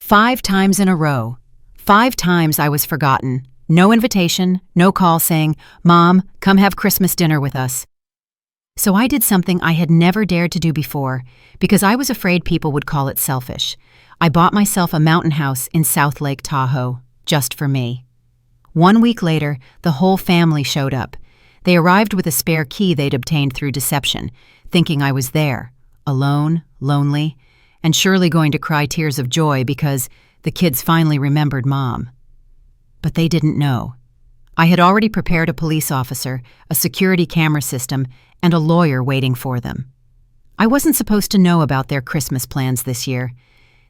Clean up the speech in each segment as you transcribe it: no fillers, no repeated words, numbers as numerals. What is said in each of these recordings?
5 times in a row. 5 times I was forgotten. No invitation, no call saying, "Mom, come have Christmas dinner with us." So I did something I had never dared to do before because I was afraid people would call it selfish. I bought myself a mountain house in South Lake Tahoe, just for me. 1 week later, the whole family showed up. They arrived with a spare key they'd obtained through deception, thinking I was there, alone, lonely, and surely going to cry tears of joy because the kids finally remembered Mom. But they didn't know. I had already prepared a police officer, a security camera system, and a lawyer waiting for them. I wasn't supposed to know about their Christmas plans this year.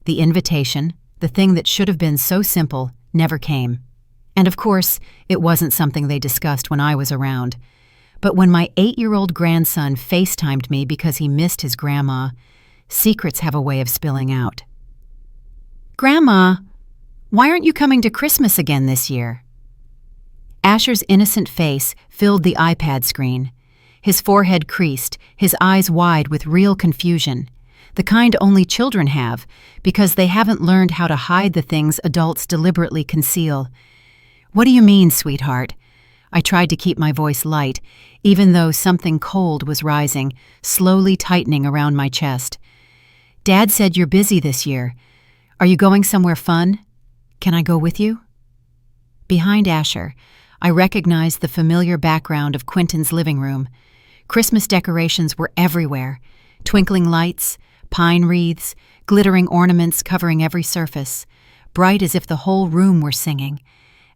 The invitation, the thing that should have been so simple, never came. And of course, it wasn't something they discussed when I was around. But when my 8-year-old grandson FaceTimed me because he missed his grandma, secrets have a way of spilling out. "Grandma, why aren't you coming to Christmas again this year?" Asher's innocent face filled the iPad screen. His forehead creased, his eyes wide with real confusion, the kind only children have because they haven't learned how to hide the things adults deliberately conceal. "What do you mean, sweetheart?" I tried to keep my voice light, even though something cold was rising, slowly tightening around my chest. "Dad said you're busy this year. Are you going somewhere fun? Can I go with you?" Behind Asher, I recognized the familiar background of Quentin's living room. Christmas decorations were everywhere, twinkling lights, pine wreaths, glittering ornaments covering every surface, bright as if the whole room were singing.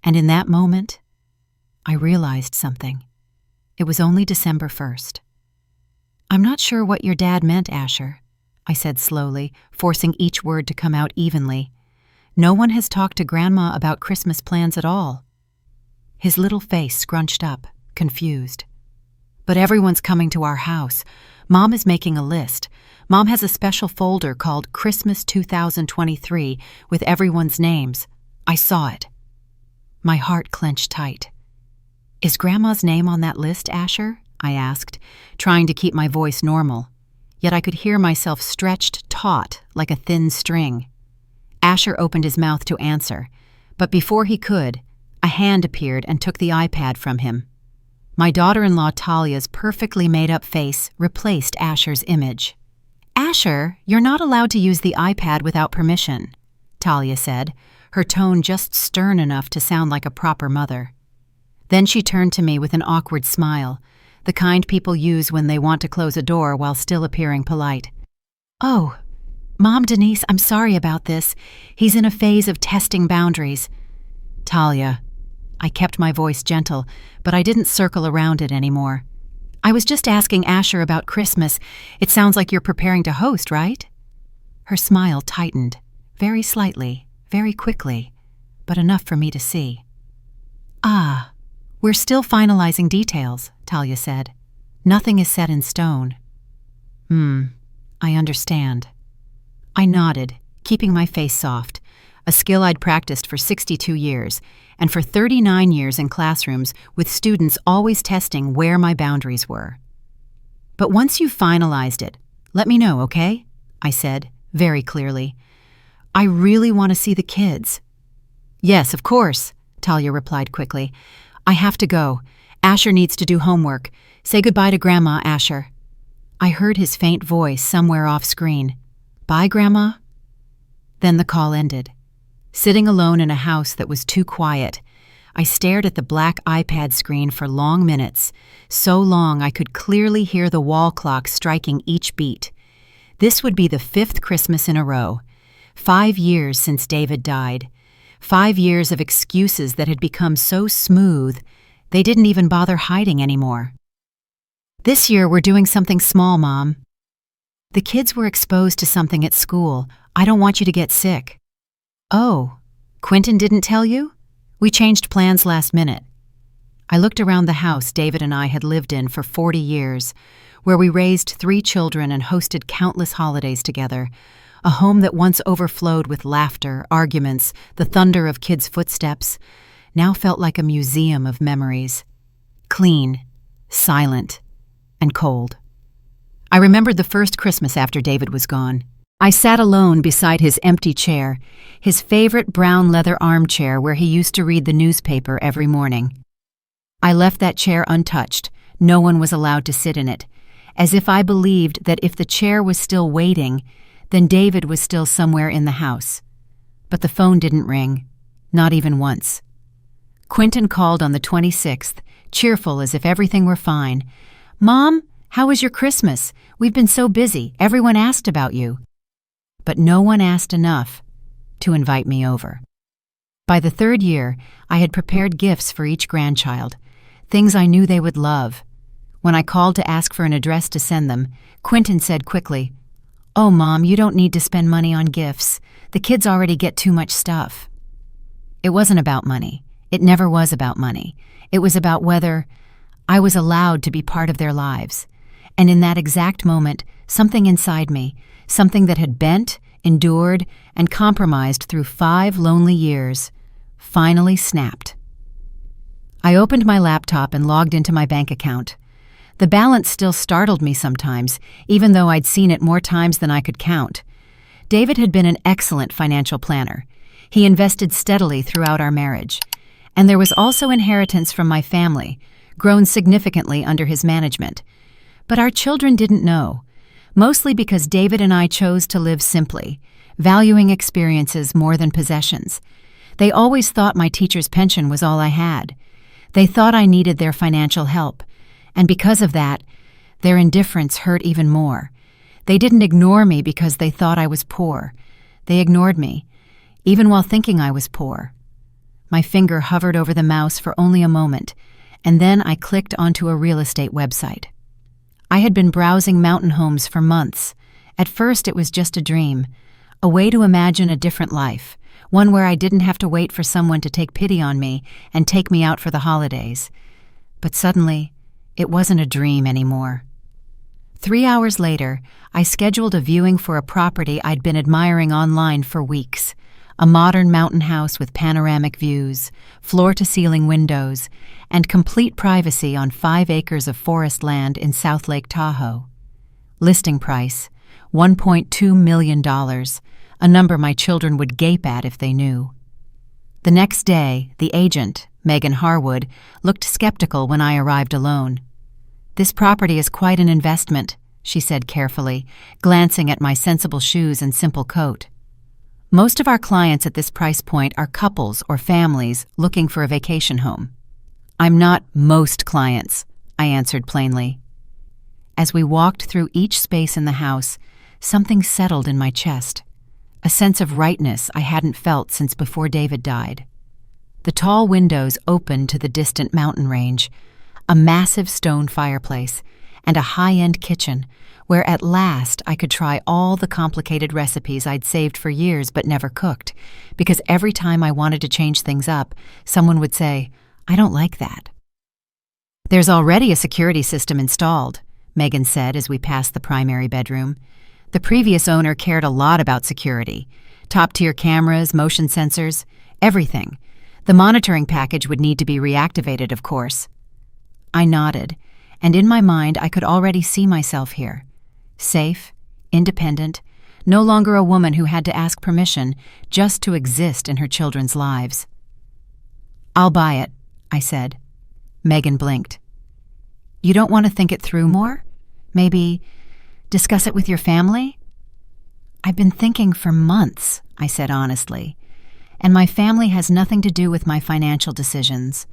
And in that moment, I realized something. It was only December 1st. "I'm not sure what your dad meant, Asher," I said slowly, forcing each word to come out evenly. "No one has talked to Grandma about Christmas plans at all." His little face scrunched up, confused. "But everyone's coming to our house. Mom is making a list. Mom has a special folder called Christmas 2023 with everyone's names. I saw it." My heart clenched tight. "Is Grandma's name on that list, Asher?" I asked, trying to keep my voice normal. Yet I could hear myself stretched taut like a thin string. Asher opened his mouth to answer, but before he could, a hand appeared and took the iPad from him. My daughter-in-law Talia's perfectly made-up face replaced Asher's image. "Asher, you're not allowed to use the iPad without permission," Talia said, her tone just stern enough to sound like a proper mother. Then she turned to me with an awkward smile, the kind people use when they want to close a door while still appearing polite. "Oh, Mom, Denise, I'm sorry about this. He's in a phase of testing boundaries." "Talia," I kept my voice gentle, but I didn't circle around it anymore. "I was just asking Asher about Christmas. It sounds like you're preparing to host, right?" Her smile tightened, very slightly, very quickly, but enough for me to see. "Ah, we're still finalizing details," Talia said. "Nothing is set in stone." I understand." I nodded, keeping my face soft, a skill I'd practiced for 62 years, and for 39 years in classrooms with students always testing where my boundaries were. "But once you've finalized it, let me know, okay?" I said, very clearly. "I really want to see the kids." "Yes, of course," Talia replied quickly. "I have to go. Asher needs to do homework. Say goodbye to Grandma, Asher." I heard his faint voice somewhere off-screen. "Bye, Grandma." Then the call ended. Sitting alone in a house that was too quiet, I stared at the black iPad screen for long minutes, so long I could clearly hear the wall clock striking each beat. This would be the 5th Christmas in a row. 5 years since David died. 5 years of excuses that had become so smooth, they didn't even bother hiding anymore. "This year we're doing something small, Mom. The kids were exposed to something at school. I don't want you to get sick." "Oh, Quentin didn't tell you? We changed plans last minute." I looked around the house David and I had lived in for 40 years, where we raised 3 children and hosted countless holidays together, a home that once overflowed with laughter, arguments, the thunder of kids' footsteps, now felt like a museum of memories. Clean, silent, and cold. I remembered the first Christmas after David was gone. I sat alone beside his empty chair, his favorite brown leather armchair where he used to read the newspaper every morning. I left that chair untouched. No one was allowed to sit in it, as if I believed that if the chair was still waiting, then David was still somewhere in the house. But the phone didn't ring, not even once. Quentin called on the 26th, cheerful as if everything were fine. "Mom, how was your Christmas? We've been so busy. Everyone asked about you." But no one asked enough to invite me over. By the third year, I had prepared gifts for each grandchild, things I knew they would love. When I called to ask for an address to send them, Quentin said quickly, "Oh, Mom, you don't need to spend money on gifts. The kids already get too much stuff." It wasn't about money. It never was about money. It was about whether I was allowed to be part of their lives. And in that exact moment, something inside me, something that had bent, endured, and compromised through 5 lonely years, finally snapped. I opened my laptop and logged into my bank account. The balance still startled me sometimes, even though I'd seen it more times than I could count. David had been an excellent financial planner. He invested steadily throughout our marriage. And there was also inheritance from my family, grown significantly under his management. But our children didn't know, mostly because David and I chose to live simply, valuing experiences more than possessions. They always thought my teacher's pension was all I had. They thought I needed their financial help, and because of that, their indifference hurt even more. They didn't ignore me because they thought I was poor. They ignored me, even while thinking I was poor. My finger hovered over the mouse for only a moment, and then I clicked onto a real estate website. I had been browsing mountain homes for months. At first, it was just a dream, a way to imagine a different life, one where I didn't have to wait for someone to take pity on me and take me out for the holidays. But suddenly, it wasn't a dream anymore. 3 hours later, I scheduled a viewing for a property I'd been admiring online for weeks. A modern mountain house with panoramic views, floor-to-ceiling windows, and complete privacy on 5 acres of forest land in South Lake Tahoe. Listing price, $1.2 million, a number my children would gape at if they knew. The next day, the agent, Megan Harwood, looked skeptical when I arrived alone. "This property is quite an investment," she said carefully, glancing at my sensible shoes and simple coat. "Most of our clients at this price point are couples or families looking for a vacation home." "I'm not most clients," I answered plainly. As we walked through each space in the house, something settled in my chest, a sense of rightness I hadn't felt since before David died. The tall windows opened to the distant mountain range, a massive stone fireplace, and a high-end kitchen where at last I could try all the complicated recipes I'd saved for years but never cooked, because every time I wanted to change things up, someone would say, "I don't like that." "There's already a security system installed," Megan said as we passed the primary bedroom. "The previous owner cared a lot about security. Top-tier cameras, motion sensors, everything. The monitoring package would need to be reactivated, of course." I nodded, and in my mind I could already see myself here. Safe, independent, no longer a woman who had to ask permission just to exist in her children's lives. "I'll buy it," I said. Megan blinked. "You don't want to think it through more? Maybe discuss it with your family?" "I've been thinking for months," I said honestly, "and my family has nothing to do with my financial decisions."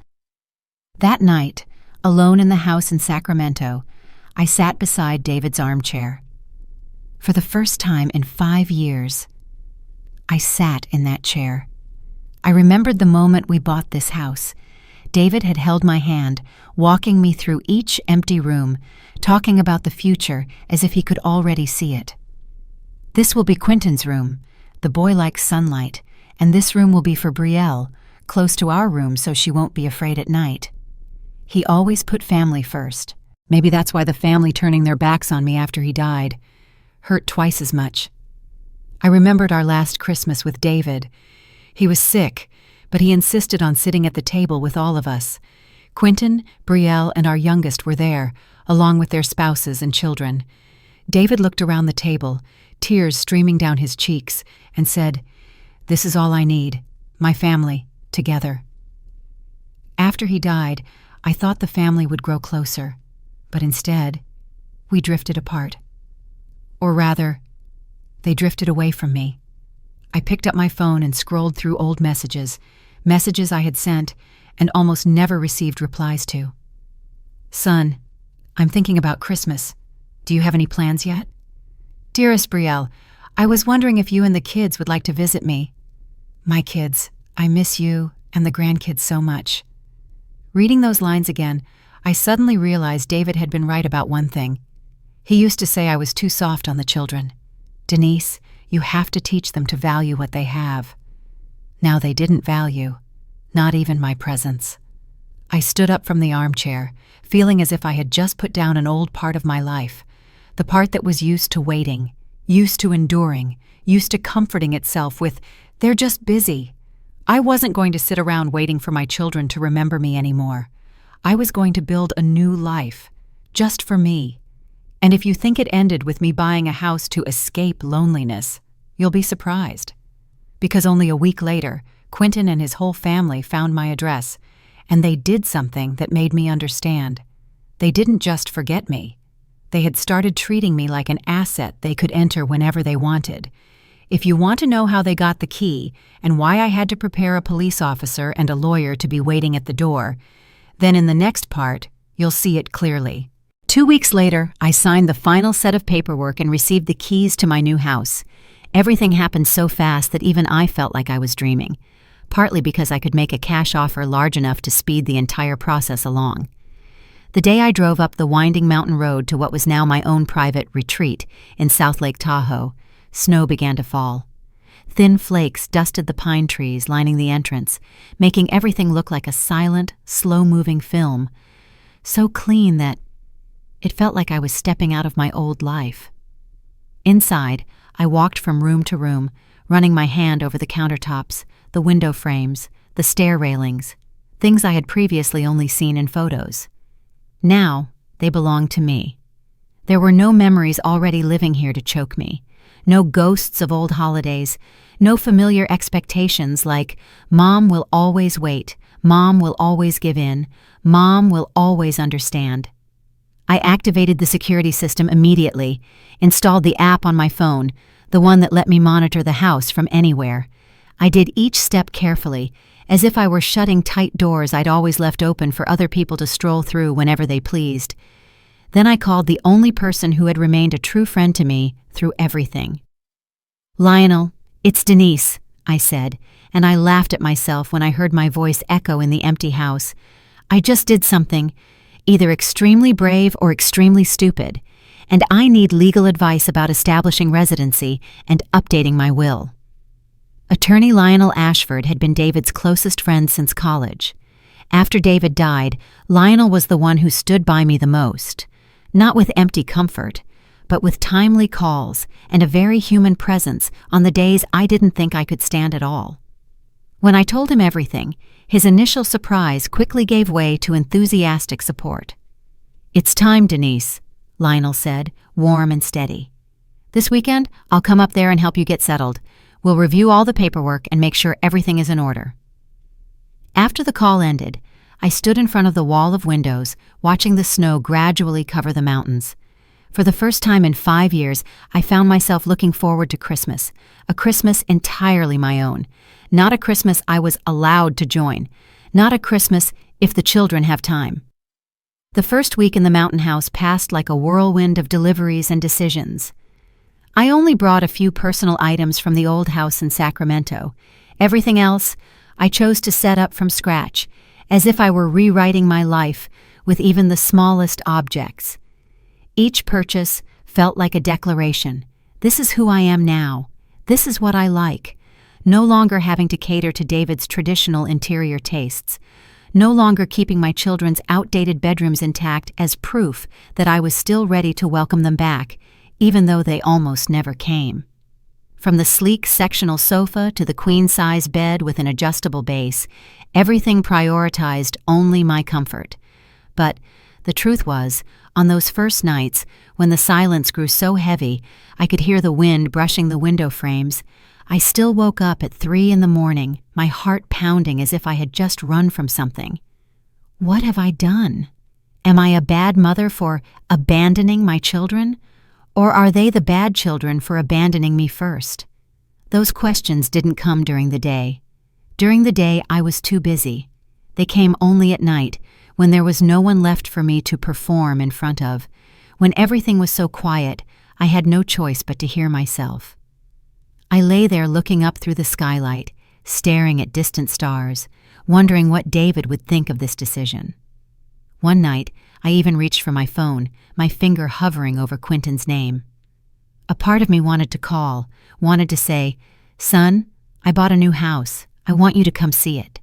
That night, alone in the house in Sacramento, I sat beside David's armchair. For the first time in 5 years, I sat in that chair. I remembered the moment we bought this house. David had held my hand, walking me through each empty room, talking about the future as if he could already see it. "This will be Quentin's room. The boy likes sunlight, and this room will be for Brielle, close to our room so she won't be afraid at night." He always put family first. Maybe that's why the family turning their backs on me after he died hurt twice as much. I remembered our last Christmas with David. He was sick, but he insisted on sitting at the table with all of us. Quentin, Brielle, and our youngest were there, along with their spouses and children. David looked around the table, tears streaming down his cheeks, and said, "This is all I need, my family, together." After he died, I thought the family would grow closer, but instead, we drifted apart. Or rather, they drifted away from me. I picked up my phone and scrolled through old messages I had sent and almost never received replies to. "Son, I'm thinking about Christmas. Do you have any plans yet?" "Dearest Brielle, I was wondering if you and the kids would like to visit me." "My kids, I miss you and the grandkids so much." Reading those lines again, I suddenly realized David had been right about one thing. He used to say I was too soft on the children. "Denise, you have to teach them to value what they have." Now they didn't value, not even my presence. I stood up from the armchair, feeling as if I had just put down an old part of my life, the part that was used to waiting, used to enduring, used to comforting itself with, "They're just busy." I wasn't going to sit around waiting for my children to remember me anymore. I was going to build a new life, just for me. And if you think it ended with me buying a house to escape loneliness, you'll be surprised. Because only a week later, Quentin and his whole family found my address, and they did something that made me understand. They didn't just forget me. They had started treating me like an asset they could enter whenever they wanted. If you want to know how they got the key and why I had to prepare a police officer and a lawyer to be waiting at the door, then in the next part, you'll see it clearly. 2 weeks later, I signed the final set of paperwork and received the keys to my new house. Everything happened so fast that even I felt like I was dreaming, partly because I could make a cash offer large enough to speed the entire process along. The day I drove up the winding mountain road to what was now my own private retreat in South Lake Tahoe, snow began to fall. Thin flakes dusted the pine trees lining the entrance, making everything look like a silent, slow-moving film, so clean that it felt like I was stepping out of my old life. Inside, I walked from room to room, running my hand over the countertops, the window frames, the stair railings, things I had previously only seen in photos. Now, they belonged to me. There were no memories already living here to choke me, no ghosts of old holidays, no familiar expectations like, "Mom will always wait, Mom will always give in, Mom will always understand." I activated the security system immediately, installed the app on my phone, the one that let me monitor the house from anywhere. I did each step carefully, as if I were shutting tight doors I'd always left open for other people to stroll through whenever they pleased. Then I called the only person who had remained a true friend to me through everything. "Lionel, it's Denise," I said, and I laughed at myself when I heard my voice echo in the empty house. "I just did something, either extremely brave or extremely stupid, and I need legal advice about establishing residency and updating my will." Attorney Lionel Ashford had been David's closest friend since college. After David died, Lionel was the one who stood by me the most, not with empty comfort, but with timely calls and a very human presence on the days I didn't think I could stand at all. When I told him everything, his initial surprise quickly gave way to enthusiastic support. "It's time, Denise," Lionel said, warm and steady. "This weekend, I'll come up there and help you get settled. We'll review all the paperwork and make sure everything is in order." After the call ended, I stood in front of the wall of windows, watching the snow gradually cover the mountains. For the first time in 5 years, I found myself looking forward to Christmas, a Christmas entirely my own, not a Christmas I was allowed to join, not a Christmas if the children have time. The first week in the mountain house passed like a whirlwind of deliveries and decisions. I only brought a few personal items from the old house in Sacramento. Everything else, I chose to set up from scratch, as if I were rewriting my life with even the smallest objects. Each purchase felt like a declaration. This is who I am now. This is what I like. No longer having to cater to David's traditional interior tastes. No longer keeping my children's outdated bedrooms intact as proof that I was still ready to welcome them back, even though they almost never came. From the sleek sectional sofa to the queen-size bed with an adjustable base, everything prioritized only my comfort. But The truth was, on those first nights, when the silence grew so heavy I could hear the wind brushing the window frames, I still woke up at 3 in the morning, my heart pounding as if I had just run from something. What have I done? Am I a bad mother for abandoning my children? Or are they the bad children for abandoning me first? Those questions didn't come during the day. During the day, I was too busy. They came only at night, when there was no one left for me to perform in front of. When everything was so quiet, I had no choice but to hear myself. I lay there looking up through the skylight, staring at distant stars, wondering what David would think of this decision. One night, I even reached for my phone, my finger hovering over Quentin's name. A part of me wanted to call, wanted to say, "Son, I bought a new house. I want you to come see it."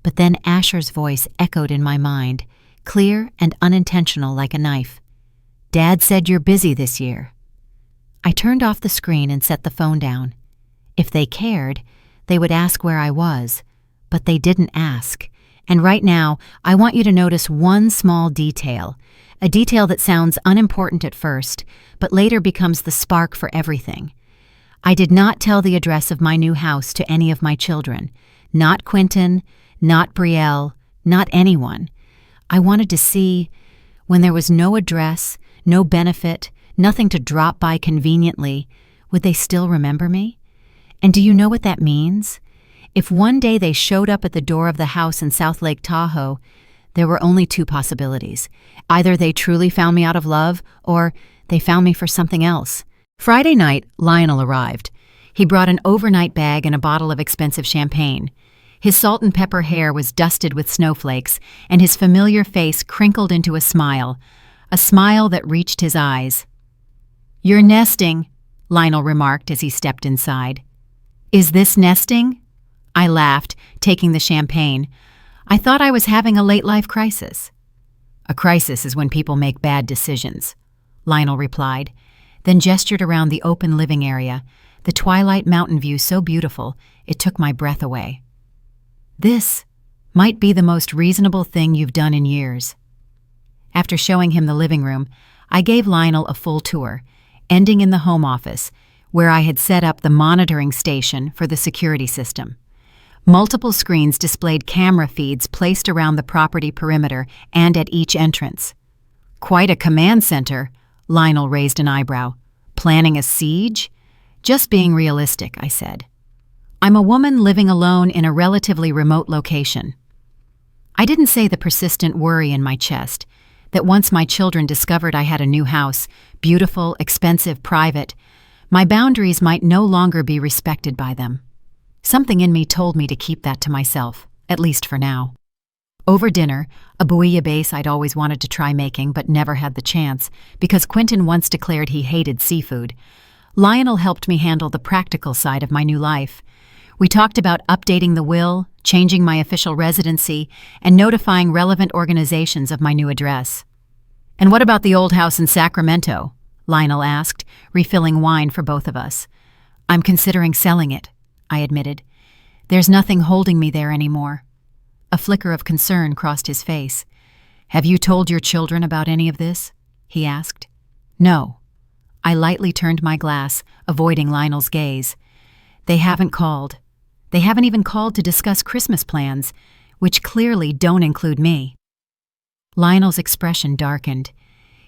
But then Asher's voice echoed in my mind, clear and unintentional like a knife. "Dad said you're busy this year." I turned off the screen and set the phone down. If they cared, they would ask where I was, but they didn't ask. And right now, I want you to notice one small detail, a detail that sounds unimportant at first, but later becomes the spark for everything. I did not tell the address of my new house to any of my children, not Quentin, not Brielle, not anyone. I wanted to see, when there was no address, no benefit, nothing to drop by conveniently, would they still remember me? And do you know what that means? If one day they showed up at the door of the house in South Lake Tahoe, there were only two possibilities. Either they truly found me out of love, or they found me for something else. Friday night, Lionel arrived. He brought an overnight bag and a bottle of expensive champagne. His salt and pepper hair was dusted with snowflakes, and his familiar face crinkled into a smile that reached his eyes. "You're nesting," Lionel remarked as he stepped inside. "Is this nesting?" I laughed, taking the champagne. I thought I was having a late-life crisis. "A crisis is when people make bad decisions," Lionel replied, then gestured around the open living area, the twilight mountain view so beautiful it took my breath away. "This might be the most reasonable thing you've done in years." After showing him the living room, I gave Lionel a full tour, ending in the home office, where I had set up the monitoring station for the security system. Multiple screens displayed camera feeds placed around the property perimeter and at each entrance. "Quite a command center," Lionel raised an eyebrow. "Planning a siege?" "Just being realistic," I said. "I'm a woman living alone in a relatively remote location." I didn't say the persistent worry in my chest, that once my children discovered I had a new house, beautiful, expensive, private, my boundaries might no longer be respected by them. Something in me told me to keep that to myself, at least for now. Over dinner, a bouillabaisse I'd always wanted to try making but never had the chance, because Quentin once declared he hated seafood, Lionel helped me handle the practical side of my new life. We talked about updating the will, changing my official residency, and notifying relevant organizations of my new address. "And what about the old house in Sacramento?" Lionel asked, refilling wine for both of us. "I'm considering selling it," I admitted. "There's nothing holding me there anymore." A flicker of concern crossed his face. "Have you told your children about any of this?" he asked. "No." I lightly turned my glass, avoiding Lionel's gaze. "They haven't called. They haven't even called to discuss Christmas plans, which clearly don't include me." Lionel's expression darkened.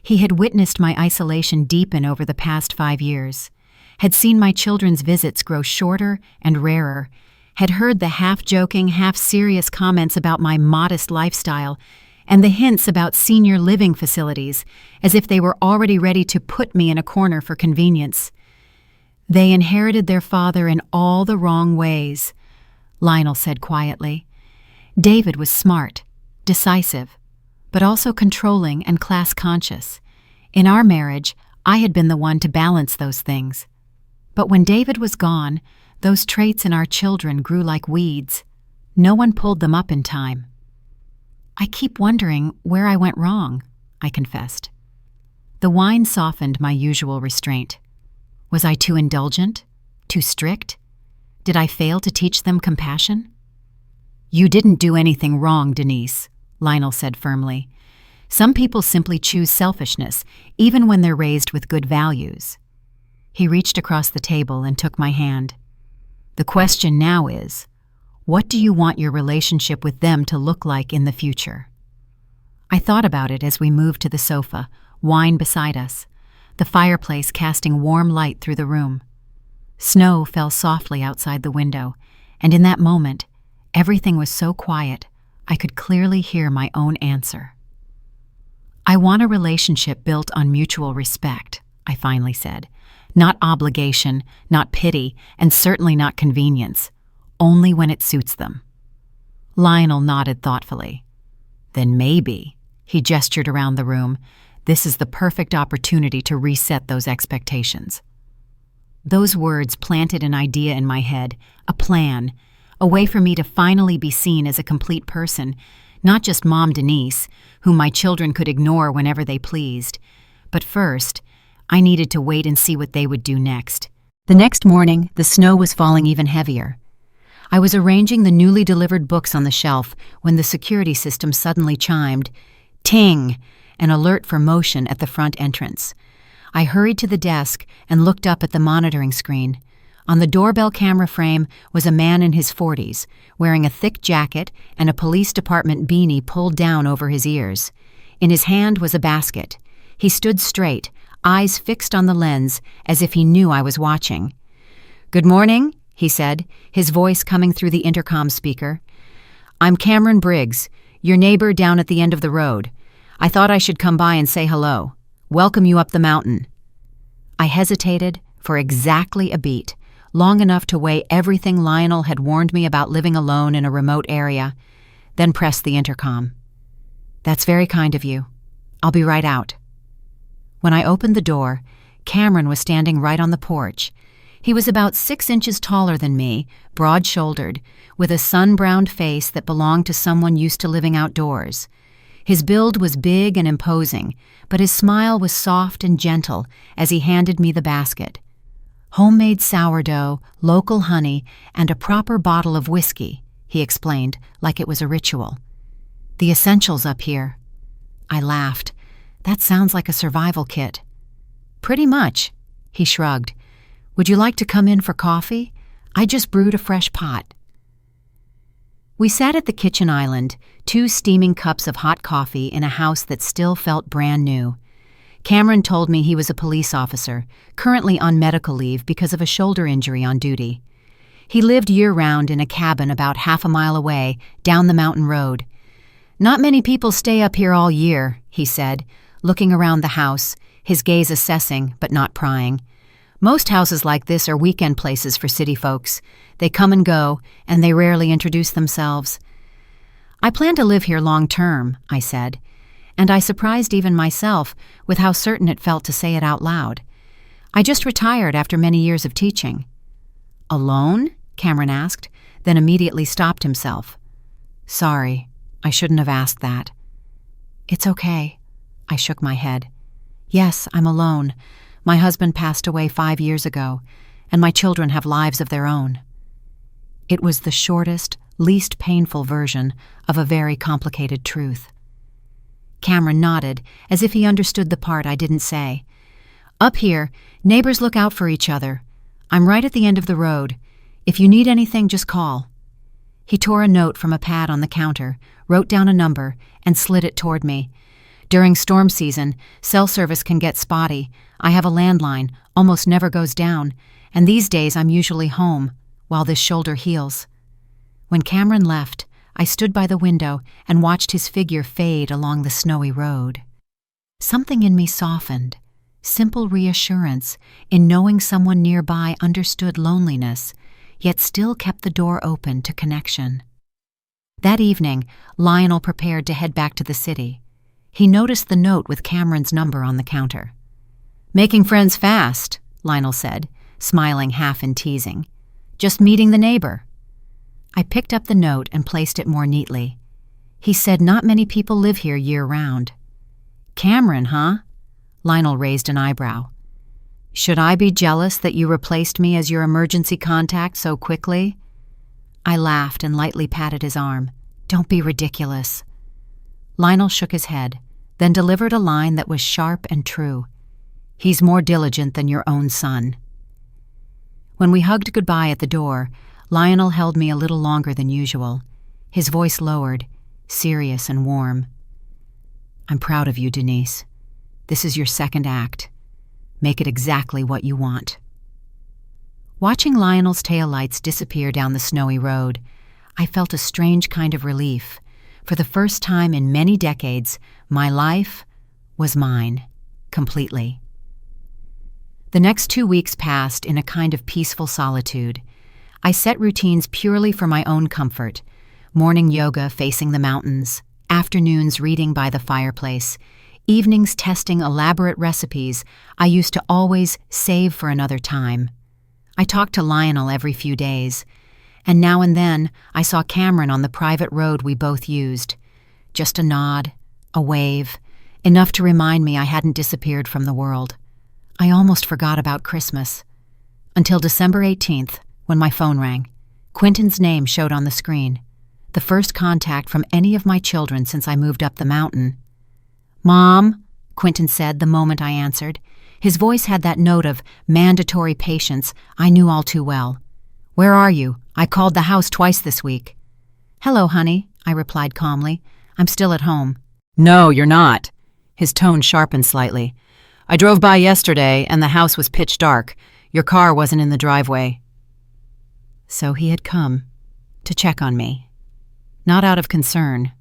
He had witnessed my isolation deepen over the past 5 years, had seen my children's visits grow shorter and rarer, had heard the half-joking, half-serious comments about my modest lifestyle and the hints about senior living facilities, as if they were already ready to put me in a corner for convenience. "They inherited their father in all the wrong ways," Lionel said quietly. "David was smart, decisive, but also controlling and class-conscious. In our marriage, I had been the one to balance those things. But when David was gone, those traits in our children grew like weeds. No one pulled them up in time." "I keep wondering where I went wrong," I confessed. The wine softened my usual restraint. Was I too indulgent? Too strict? Did I fail to teach them compassion? "You didn't do anything wrong, Denise," Lionel said firmly. Some people simply choose selfishness, even when they're raised with good values. He reached across the table and took my hand. The question now is, what do you want your relationship with them to look like in the future? I thought about it as we moved to the sofa, wine beside us, the fireplace casting warm light through the room. Snow fell softly outside the window, and in that moment, everything was so quiet, I could clearly hear my own answer. I want a relationship built on mutual respect, I finally said. Not obligation, not pity, and certainly not convenience. Only when it suits them. Lionel nodded thoughtfully. Then maybe, he gestured around the room, this is the perfect opportunity to reset those expectations. Those words planted an idea in my head, a plan, a way for me to finally be seen as a complete person, not just Mom Denise, whom my children could ignore whenever they pleased. But first, I needed to wait and see what they would do next. The next morning, the snow was falling even heavier. I was arranging the newly delivered books on the shelf when the security system suddenly chimed. Ting! An alert for motion at the front entrance. I hurried to the desk and looked up at the monitoring screen. On the doorbell camera frame was a man in his 40s, wearing a thick jacket and a police department beanie pulled down over his ears. In his hand was a basket. He stood straight, eyes fixed on the lens, as if he knew I was watching. "Good morning," he said, his voice coming through the intercom speaker. "I'm Cameron Briggs, your neighbor down at the end of the road. I thought I should come by and say hello. Welcome you up the mountain." I hesitated for exactly a beat, long enough to weigh everything Lionel had warned me about living alone in a remote area, then pressed the intercom. "That's very kind of you. I'll be right out." When I opened the door, Cameron was standing right on the porch. He was about 6 inches taller than me, broad-shouldered, with a sun-browned face that belonged to someone used to living outdoors. His build was big and imposing, but his smile was soft and gentle as he handed me the basket. "Homemade sourdough, local honey, and a proper bottle of whiskey," he explained, like it was a ritual. "The essentials up here." I laughed. "That sounds like a survival kit." "Pretty much," he shrugged. "Would you like to come in for coffee? I just brewed a fresh pot." We sat at the kitchen island, 2 steaming cups of hot coffee in a house that still felt brand new. Cameron told me he was a police officer, currently on medical leave because of a shoulder injury on duty. He lived year-round in a cabin about half a mile away, down the mountain road. "Not many people stay up here all year," he said, looking around the house, his gaze assessing but not prying. "Most houses like this are weekend places for city folks. They come and go, and they rarely introduce themselves." "I plan to live here long-term," I said, and I surprised even myself with how certain it felt to say it out loud. "I just retired after many years of teaching." "Alone?" Cameron asked, then immediately stopped himself. "Sorry, I shouldn't have asked that." "It's okay." I shook my head. "Yes, I'm alone. My husband passed away 5 years ago, and my children have lives of their own." It was the shortest, least painful version of a very complicated truth. Cameron nodded, as if he understood the part I didn't say. "Up here, neighbors look out for each other. I'm right at the end of the road. If you need anything, just call." He tore a note from a pad on the counter, wrote down a number, and slid it toward me. "During storm season, cell service can get spotty. I have a landline, almost never goes down, and these days I'm usually home, while this shoulder heals." When Cameron left, I stood by the window and watched his figure fade along the snowy road. Something in me softened, simple reassurance in knowing someone nearby understood loneliness, yet still kept the door open to connection. That evening, Lionel prepared to head back to the city. He noticed the note with Cameron's number on the counter. "Making friends fast," Lionel said, smiling half in teasing. "Just meeting the neighbor." I picked up the note and placed it more neatly. He said not many people live here year-round. "Cameron, huh?" Lionel raised an eyebrow. "Should I be jealous that you replaced me as your emergency contact so quickly?" I laughed and lightly patted his arm. "Don't be ridiculous." Lionel shook his head. then delivered a line that was sharp and true. "He's more diligent than your own son." When we hugged goodbye at the door, Lionel held me a little longer than usual, his voice lowered, serious and warm. "I'm proud of you, Denise. This is your second act. Make it exactly what you want." Watching Lionel's taillights disappear down the snowy road, I felt a strange kind of relief. For the first time in many decades, my life was mine, completely. The next 2 weeks passed in a kind of peaceful solitude. I set routines purely for my own comfort. Morning yoga facing the mountains, afternoons reading by the fireplace, evenings testing elaborate recipes I used to always save for another time. I talked to Lionel every few days, and now and then I saw Cameron on the private road we both used. Just a nod, a wave, enough to remind me I hadn't disappeared from the world. I almost forgot about Christmas. Until December 18th, when my phone rang. Quentin's name showed on the screen. The first contact from any of my children since I moved up the mountain. "Mom," Quentin said the moment I answered. His voice had that note of mandatory patience I knew all too well. "Where are you? I called the house twice this week." "Hello, honey," I replied calmly. "I'm still at home." "No, you're not." His tone sharpened slightly. "I drove by yesterday and the house was pitch dark. Your car wasn't in the driveway." So he had come to check on me. Not out of concern.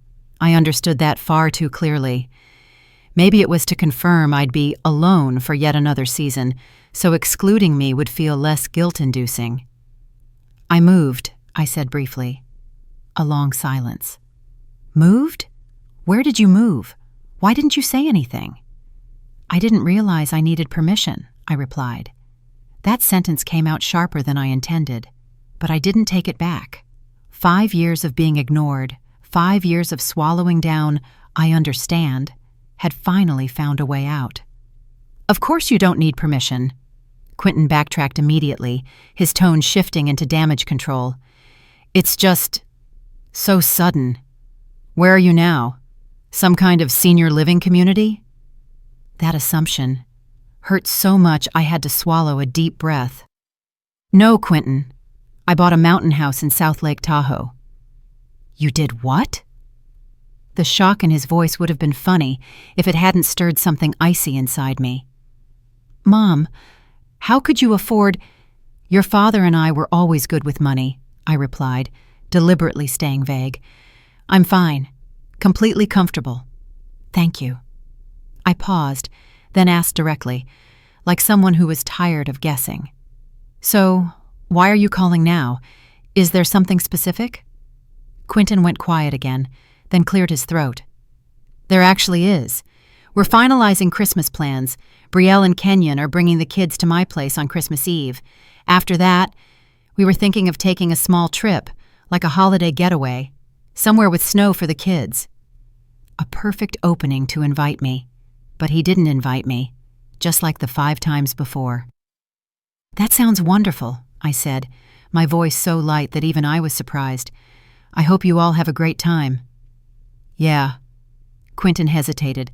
I understood that far too clearly. Maybe it was to confirm I'd be alone for yet another season, so excluding me would feel less guilt-inducing. "I moved," I said briefly. A long silence. "Moved? Where did you move? Why didn't you say anything?" "I didn't realize I needed permission," I replied. That sentence came out sharper than I intended, but I didn't take it back. 5 years of being ignored, 5 years of swallowing down, "I understand," had finally found a way out. "Of course you don't need permission." Quentin backtracked immediately, his tone shifting into damage control. "It's just so sudden. Where are you now? Some kind of senior living community?" That assumption hurt so much I had to swallow a deep breath. "No, Quentin. I bought a mountain house in South Lake Tahoe." "You did what?" The shock in his voice would have been funny if it hadn't stirred something icy inside me. "Mom, how could you afford—" "Your father and I were always good with money," I replied, deliberately staying vague. "I'm fine. Completely comfortable. Thank you." I paused, then asked directly, like someone who was tired of guessing. "So, why are you calling now? Is there something specific?" Quentin went quiet again, then cleared his throat. "There actually is. We're finalizing Christmas plans. Brielle and Kenyon are bringing the kids to my place on Christmas Eve. After that, we were thinking of taking a small trip, like a holiday getaway, somewhere with snow for the kids." A perfect opening to invite me. But he didn't invite me, just like the 5 times before. "That sounds wonderful," I said, my voice so light that even I was surprised. "I hope you all have a great time." "Yeah." Quentin hesitated.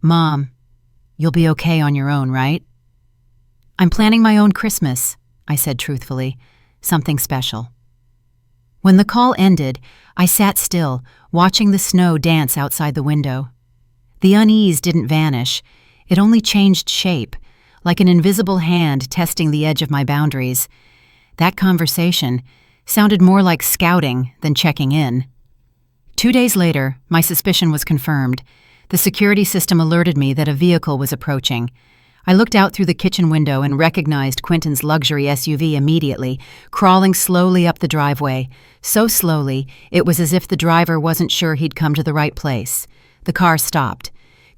"Mom, you'll be okay on your own, right?" "I'm planning my own Christmas," I said truthfully. "Something special." When the call ended, I sat still, watching the snow dance outside the window. The unease didn't vanish. It only changed shape, like an invisible hand testing the edge of my boundaries. That conversation sounded more like scouting than checking in. 2 days later, my suspicion was confirmed. The security system alerted me that a vehicle was approaching. I looked out through the kitchen window and recognized Quentin's luxury SUV immediately, crawling slowly up the driveway. So slowly, it was as if the driver wasn't sure he'd come to the right place. The car stopped.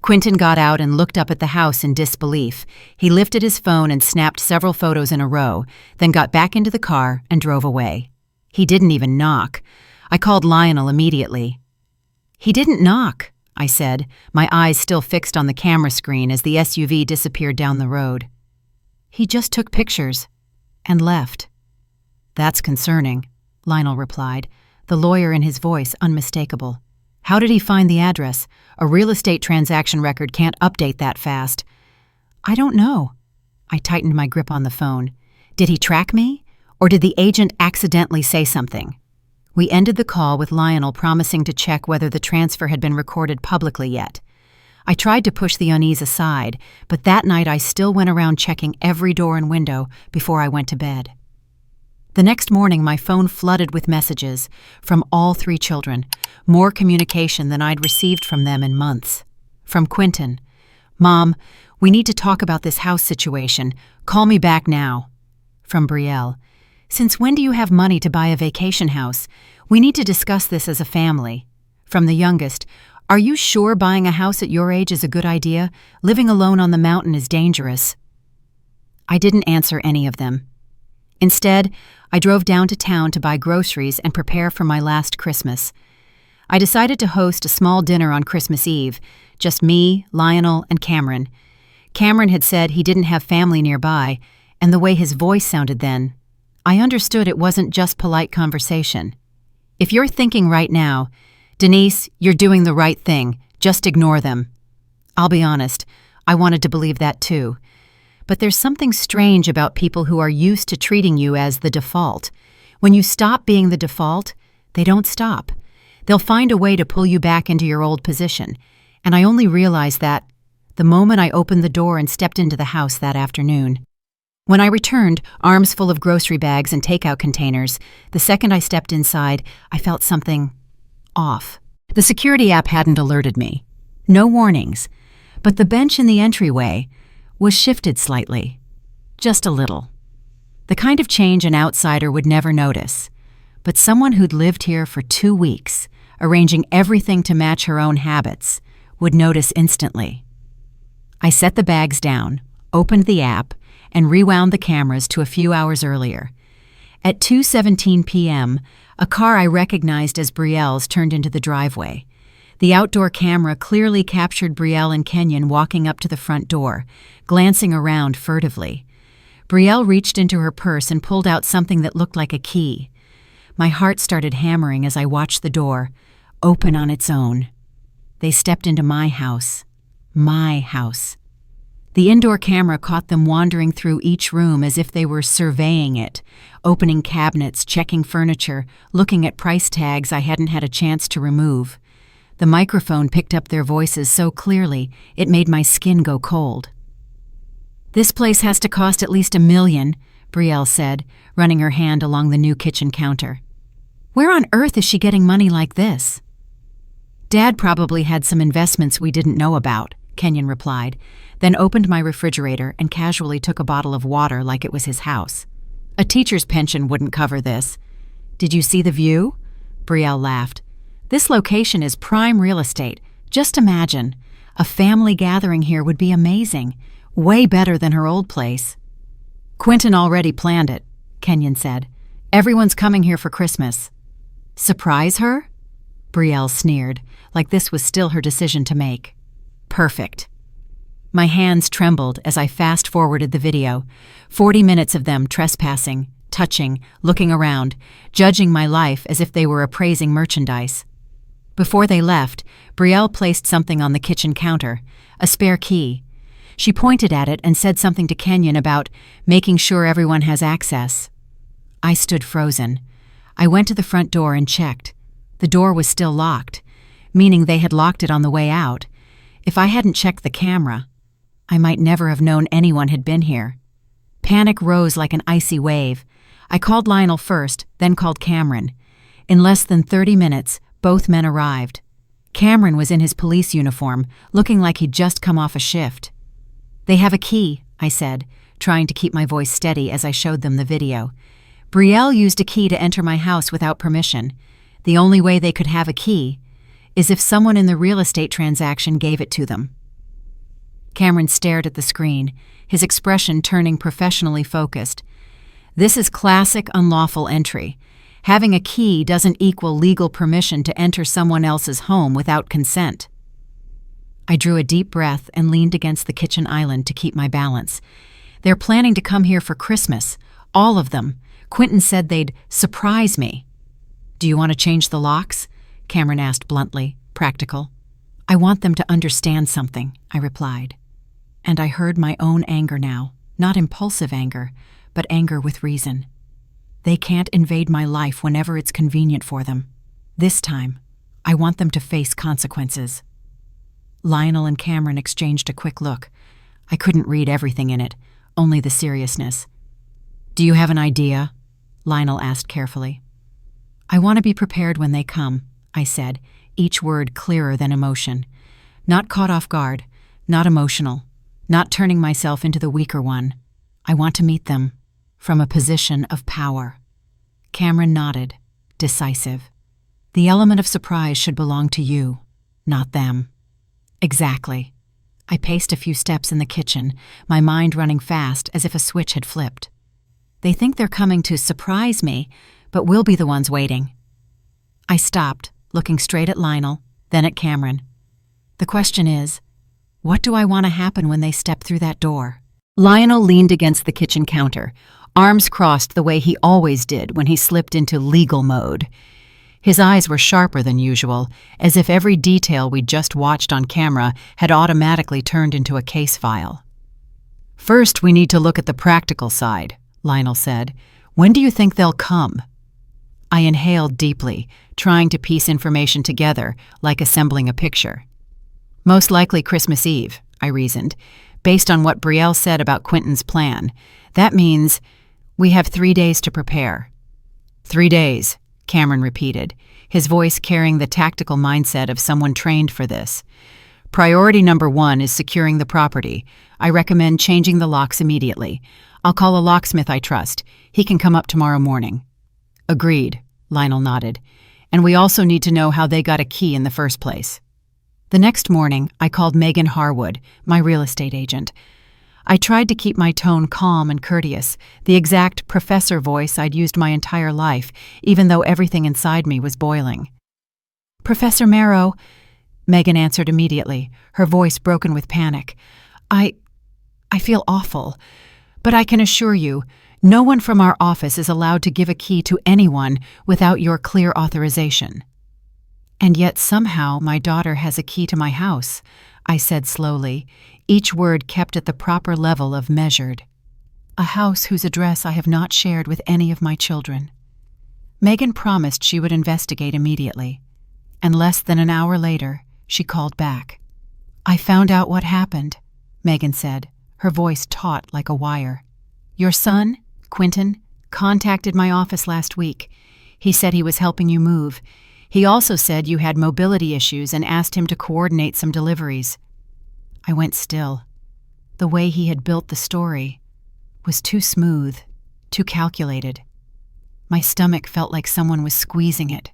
Quentin got out and looked up at the house in disbelief. He lifted his phone and snapped several photos in a row, then got back into the car and drove away. He didn't even knock. I called Lionel immediately. "He didn't knock," I said, my eyes still fixed on the camera screen as the SUV disappeared down the road. "He just took pictures and left." "That's concerning," Lionel replied, the lawyer in his voice unmistakable. How did he find the address? A real estate transaction record can't update that fast. I don't know. I tightened my grip on the phone. Did he track me? Or did the agent accidentally say something? We ended the call with Lionel promising to check whether the transfer had been recorded publicly yet. I tried to push the unease aside, but that night I still went around checking every door and window before I went to bed. The next morning, my phone flooded with messages from all 3 children, more communication than I'd received from them in months. From Quentin, "Mom, we need to talk about this house situation. Call me back now." From Brielle, "Since when do you have money to buy a vacation house? We need to discuss this as a family." From the youngest, "Are you sure buying a house at your age is a good idea? Living alone on the mountain is dangerous." I didn't answer any of them. Instead, I drove down to town to buy groceries and prepare for my last Christmas. I decided to host a small dinner on Christmas Eve, just me, Lionel, and Cameron. Cameron had said he didn't have family nearby, and the way his voice sounded then, I understood it wasn't just polite conversation. If you're thinking right now, "Denise, you're doing the right thing, just ignore them," I'll be honest, I wanted to believe that too. But there's something strange about people who are used to treating you as the default. When you stop being the default, they don't stop. They'll find a way to pull you back into your old position, and I only realized that the moment I opened the door and stepped into the house that afternoon. When I returned, arms full of grocery bags and takeout containers, the second I stepped inside, I felt something off. The security app hadn't alerted me. No warnings. But the bench in the entryway was shifted slightly. Just a little. The kind of change an outsider would never notice. But someone who'd lived here for 2 weeks, arranging everything to match her own habits, would notice instantly. I set the bags down, opened the app, and rewound the cameras to a few hours earlier. At 2:17 p.m., a car I recognized as Brielle's turned into the driveway. The outdoor camera clearly captured Brielle and Kenyon walking up to the front door, glancing around furtively. Brielle reached into her purse and pulled out something that looked like a key. My heart started hammering as I watched the door, open on its own. They stepped into my house. My house. The indoor camera caught them wandering through each room as if they were surveying it, opening cabinets, checking furniture, looking at price tags I hadn't had a chance to remove. The microphone picked up their voices so clearly, it made my skin go cold. "This place has to cost at least $1 million, Brielle said, running her hand along the new kitchen counter. "Where on earth is she getting money like this?" "Dad probably had some investments we didn't know about," Kenyon replied, then opened my refrigerator and casually took a bottle of water like it was his house. "A teacher's pension wouldn't cover this." "Did you see the view?" Brielle laughed. "This location is prime real estate. Just imagine. A family gathering here would be amazing. Way better than her old place." "Quentin already planned it," Kenyon said. "Everyone's coming here for Christmas." "Surprise her?" Brielle sneered, like this was still her decision to make. "Perfect." My hands trembled as I fast-forwarded the video, 40 minutes of them trespassing, touching, looking around, judging my life as if they were appraising merchandise. Before they left, Brielle placed something on the kitchen counter, a spare key. She pointed at it and said something to Kenyon about making sure everyone has access. I stood frozen. I went to the front door and checked. The door was still locked, meaning they had locked it on the way out. If I hadn't checked the camera, I might never have known anyone had been here. Panic rose like an icy wave. I called Lionel first, then called Cameron. In less than 30 minutes, both men arrived. Cameron was in his police uniform, looking like he'd just come off a shift. "They have a key," I said, trying to keep my voice steady as I showed them the video. "Brielle used a key to enter my house without permission. The only way they could have a key is if someone in the real estate transaction gave it to them." Cameron stared at the screen, his expression turning professionally focused. "This is classic unlawful entry. Having a key doesn't equal legal permission to enter someone else's home without consent." I drew a deep breath and leaned against the kitchen island to keep my balance. "They're planning to come here for Christmas. All of them. Quentin said they'd surprise me." "Do you want to change the locks?" Cameron asked bluntly, practical. I want them to understand something, I replied. And I heard my own anger now, not impulsive anger, but anger with reason. They can't invade my life whenever it's convenient for them. This time, I want them to face consequences. Lionel and Cameron exchanged a quick look. I couldn't read everything in it, only the seriousness. "Do you have an idea?" Lionel asked carefully. "I want to be prepared when they come," I said, each word clearer than emotion. Not caught off guard, not emotional, not turning myself into the weaker one. I want to meet them from a position of power. Cameron nodded, decisive. "The element of surprise should belong to you, not them." "Exactly." I paced a few steps in the kitchen, my mind running fast as if a switch had flipped. "They think they're coming to surprise me, but we'll be the ones waiting." I stopped, looking straight at Lionel, then at Cameron. "The question is, what do I want to happen when they step through that door?" Lionel leaned against the kitchen counter, arms crossed the way he always did when he slipped into legal mode. His eyes were sharper than usual, as if every detail we'd just watched on camera had automatically turned into a case file. "First, we need to look at the practical side," Lionel said. "When do you think they'll come?" I inhaled deeply, trying to piece information together, like assembling a picture. "Most likely Christmas Eve," I reasoned, based on what Brielle said about Quentin's plan. "That means we have 3 days to prepare." 3 days, Cameron repeated, his voice carrying the tactical mindset of someone trained for this. "Priority number 1 is securing the property. I recommend changing the locks immediately. I'll call a locksmith I trust. He can come up tomorrow morning." "Agreed," Lionel nodded. "And we also need to know how they got a key in the first place." The next morning, I called Megan Harwood, my real estate agent. I tried to keep my tone calm and courteous, the exact professor voice I'd used my entire life, even though everything inside me was boiling. "Professor Marrow," Megan answered immediately, her voice broken with panic. I feel awful, but I can assure you, no one from our office is allowed to give a key to anyone without your clear authorization." "And yet somehow my daughter has a key to my house," I said slowly, each word kept at the proper level of measured. "A house whose address I have not shared with any of my children." Megan promised she would investigate immediately, and less than an hour later, she called back. "I found out what happened," Megan said, her voice taut like a wire. "Your son, Quentin, contacted my office last week. He said he was helping you move. He also said you had mobility issues and asked him to coordinate some deliveries." I went still. The way he had built the story was too smooth, too calculated. My stomach felt like someone was squeezing it.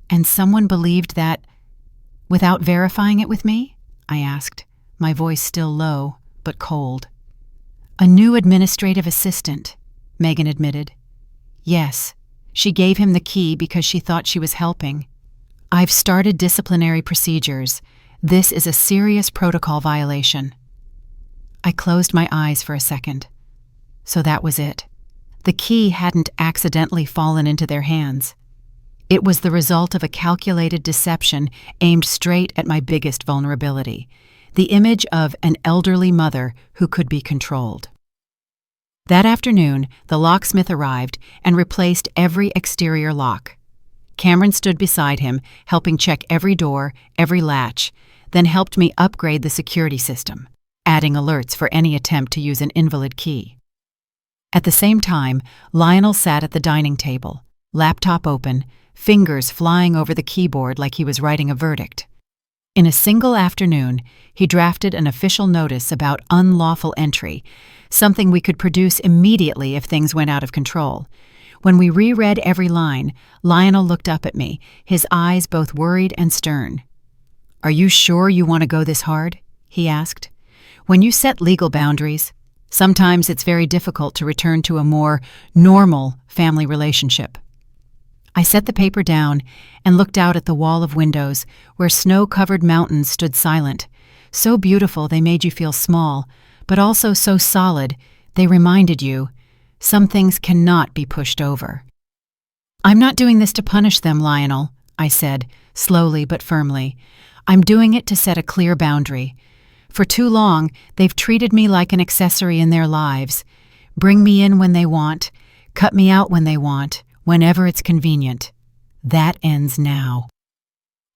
"And someone believed that without verifying it with me?" I asked, my voice still low but cold. "A new administrative assistant," Megan admitted. "Yes, she gave him the key because she thought she was helping. I've started disciplinary procedures. This is a serious protocol violation." I closed my eyes for a second. So that was it. The key hadn't accidentally fallen into their hands. It was the result of a calculated deception aimed straight at my biggest vulnerability, the image of an elderly mother who could be controlled. That afternoon, the locksmith arrived and replaced every exterior lock. Cameron stood beside him, helping check every door, every latch, then helped me upgrade the security system, adding alerts for any attempt to use an invalid key. At the same time, Lionel sat at the dining table, laptop open, fingers flying over the keyboard like he was writing a verdict. In a single afternoon, he drafted an official notice about unlawful entry, something we could produce immediately if things went out of control. When we reread every line, Lionel looked up at me, his eyes both worried and stern. "Are you sure you want to go this hard?" he asked. "When you set legal boundaries, sometimes it's very difficult to return to a more normal family relationship." I set the paper down and looked out at the wall of windows where snow-covered mountains stood silent, so beautiful they made you feel small, but also so solid they reminded you some things cannot be pushed over. "I'm not doing this to punish them, Lionel," I said, slowly but firmly. I'm doing it to set a clear boundary. For too long, they've treated me like an accessory in their lives. Bring me in when they want, cut me out when they want, whenever it's convenient. That ends now.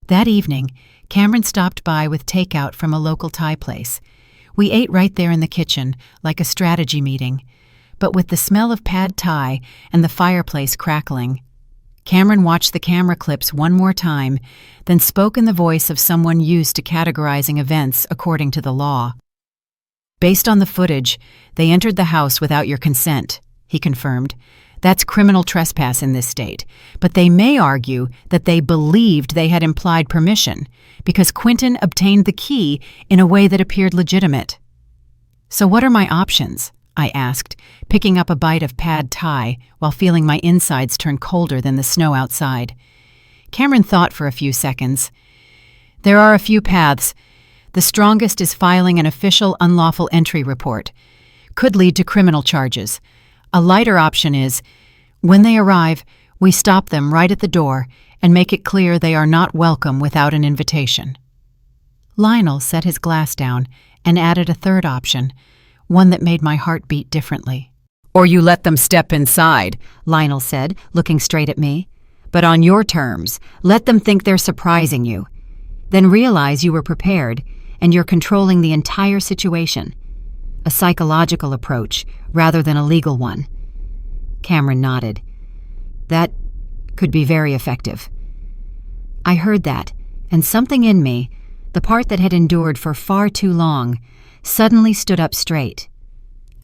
That evening, Cameron stopped by with takeout from a local Thai place. We ate right there in the kitchen, like a strategy meeting, but with the smell of pad Thai and the fireplace crackling. Cameron watched the camera clips one more time, then spoke in the voice of someone used to categorizing events according to the law. Based on the footage, they entered the house without your consent, he confirmed. That's criminal trespass in this state, but they may argue that they believed they had implied permission because Quentin obtained the key in a way that appeared legitimate. So what are my options? I asked, picking up a bite of pad Thai while feeling my insides turn colder than the snow outside. Cameron thought for a few seconds. There are a few paths. The strongest is filing an official unlawful entry report. Could lead to criminal charges. A lighter option is, when they arrive, we stop them right at the door and make it clear they are not welcome without an invitation. Lionel set his glass down and added a third option, one that made my heart beat differently. Or you let them step inside, Lionel said, looking straight at me. But on your terms, let them think they're surprising you. Then realize you were prepared and you're controlling the entire situation. A psychological approach rather than a legal one. Cameron nodded. That could be very effective. I heard that, and something in me, the part that had endured for far too long, suddenly stood up straight.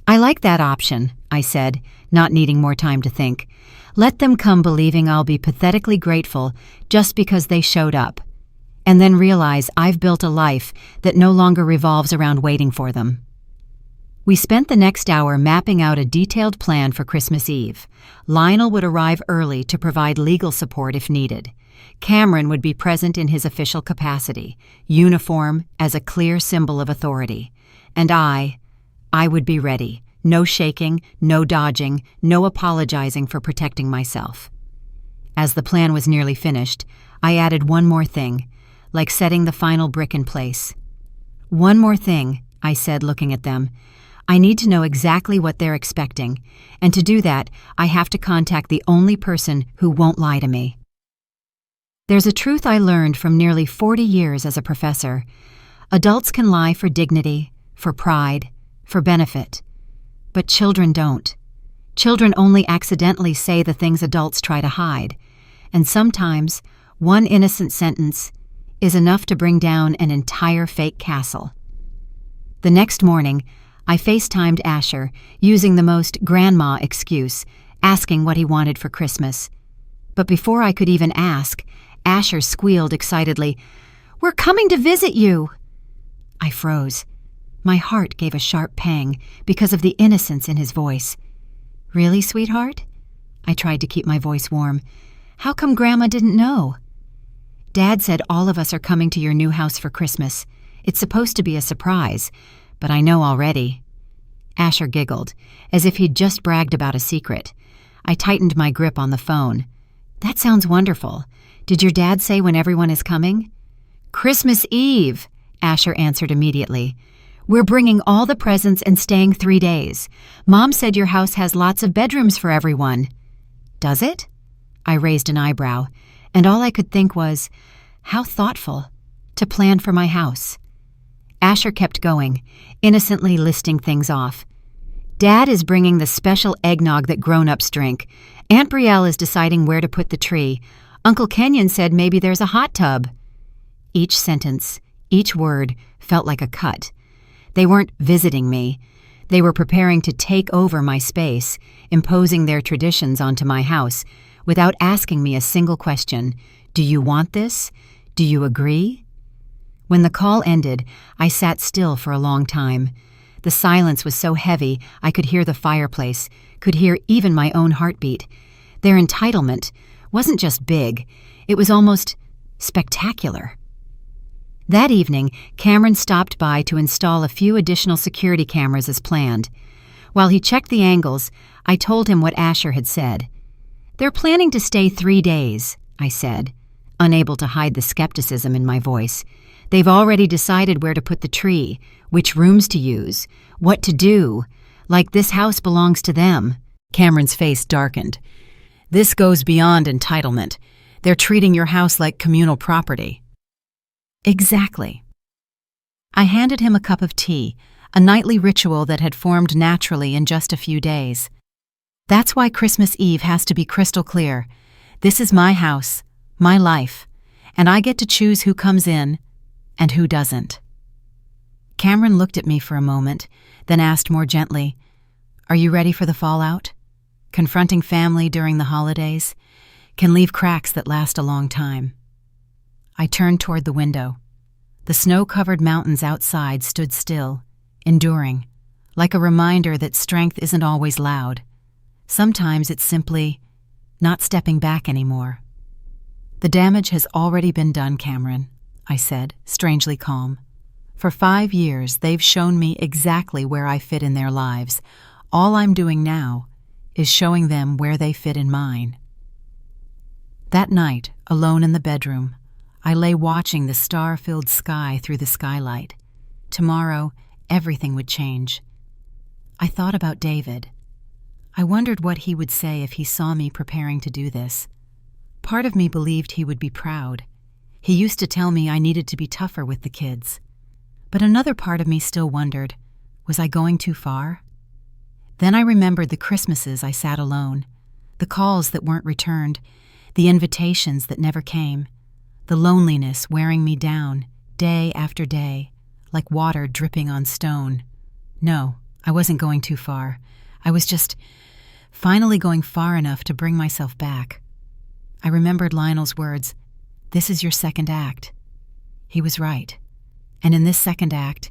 I like that option, I said, not needing more time to think. Let them come believing I'll be pathetically grateful just because they showed up, and then realize I've built a life that no longer revolves around waiting for them. We spent the next hour mapping out a detailed plan for Christmas Eve. Lionel would arrive early to provide legal support if needed. Cameron would be present in his official capacity, uniform as a clear symbol of authority. And I would be ready. No shaking, no dodging, no apologizing for protecting myself. As the plan was nearly finished, I added one more thing, like setting the final brick in place. One more thing, I said, looking at them. I need to know exactly what they're expecting, and to do that, I have to contact the only person who won't lie to me. There's a truth I learned from nearly 40 years as a professor. Adults can lie for dignity, for pride, for benefit. But children don't. Children only accidentally say the things adults try to hide, and sometimes one innocent sentence is enough to bring down an entire fake castle. The next morning, I FaceTimed Asher, using the most grandma excuse, asking what he wanted for Christmas. But before I could even ask, Asher squealed excitedly, "We're coming to visit you!" I froze. My heart gave a sharp pang because of the innocence in his voice. "Really, sweetheart?" I tried to keep my voice warm. "How come Grandma didn't know?" "Dad said all of us are coming to your new house for Christmas. It's supposed to be a surprise, but I know already." Asher giggled, as if he'd just bragged about a secret. I tightened my grip on the phone. "That sounds wonderful. Did your dad say when everyone is coming?" "Christmas Eve," Asher answered immediately. "We're bringing all the presents and staying 3 days. Mom said your house has lots of bedrooms for everyone." "Does it?" I raised an eyebrow, and all I could think was, how thoughtful, to plan for my house. Asher kept going, innocently listing things off. "Dad is bringing the special eggnog that grown-ups drink. Aunt Brielle is deciding where to put the tree. Uncle Kenyon said maybe there's a hot tub." Each sentence, each word, felt like a cut. They weren't visiting me. They were preparing to take over my space, imposing their traditions onto my house, without asking me a single question. "Do you want this? Do you agree?" When the call ended, I sat still for a long time. The silence was so heavy I could hear the fireplace, could hear even my own heartbeat. Their entitlement wasn't just big, it was almost spectacular. That evening, Cameron stopped by to install a few additional security cameras as planned. While he checked the angles, I told him what Asher had said. "They're planning to stay 3 days," I said. unable to hide the skepticism in my voice. "They've already decided where to put the tree, which rooms to use, what to do. Like this house belongs to them." Cameron's face darkened. "This goes beyond entitlement. They're treating your house like communal property." "Exactly." I handed him a cup of tea, a nightly ritual that had formed naturally in just a few days. "That's why Christmas Eve has to be crystal clear. This is my house, my life, and I get to choose who comes in and who doesn't." Cameron looked at me for a moment, then asked more gently, "Are you ready for the fallout? Confronting family during the holidays can leave cracks that last a long time." I turned toward the window. The snow-covered mountains outside stood still, enduring, like a reminder that strength isn't always loud. Sometimes it's simply not stepping back anymore. "The damage has already been done, Cameron," I said, strangely calm. "For 5 years, they've shown me exactly where I fit in their lives. All I'm doing now is showing them where they fit in mine." That night, alone in the bedroom, I lay watching the star-filled sky through the skylight. Tomorrow, everything would change. I thought about David. I wondered what he would say if he saw me preparing to do this. Part of me believed he would be proud. He used to tell me I needed to be tougher with the kids. But another part of me still wondered, was I going too far? Then I remembered the Christmases I sat alone, the calls that weren't returned, the invitations that never came, the loneliness wearing me down, day after day, like water dripping on stone. No, I wasn't going too far. I was just finally going far enough to bring myself back. I remembered Lionel's words, "This is your second act." He was right. And in this second act,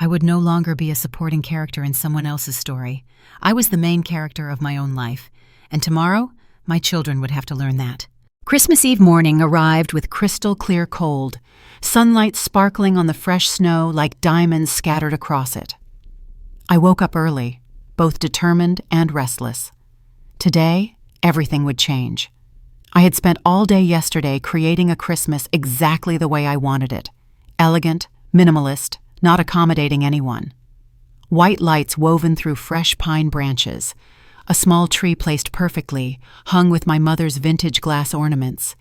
I would no longer be a supporting character in someone else's story. I was the main character of my own life. And tomorrow, my children would have to learn that. Christmas Eve morning arrived with crystal clear cold, sunlight sparkling on the fresh snow like diamonds scattered across it. I woke up early, both determined and restless. Today, everything would change. I had spent all day yesterday creating a Christmas exactly the way I wanted it. Elegant, minimalist, not accommodating anyone. White lights woven through fresh pine branches, a small tree placed perfectly, hung with my mother's vintage glass ornaments,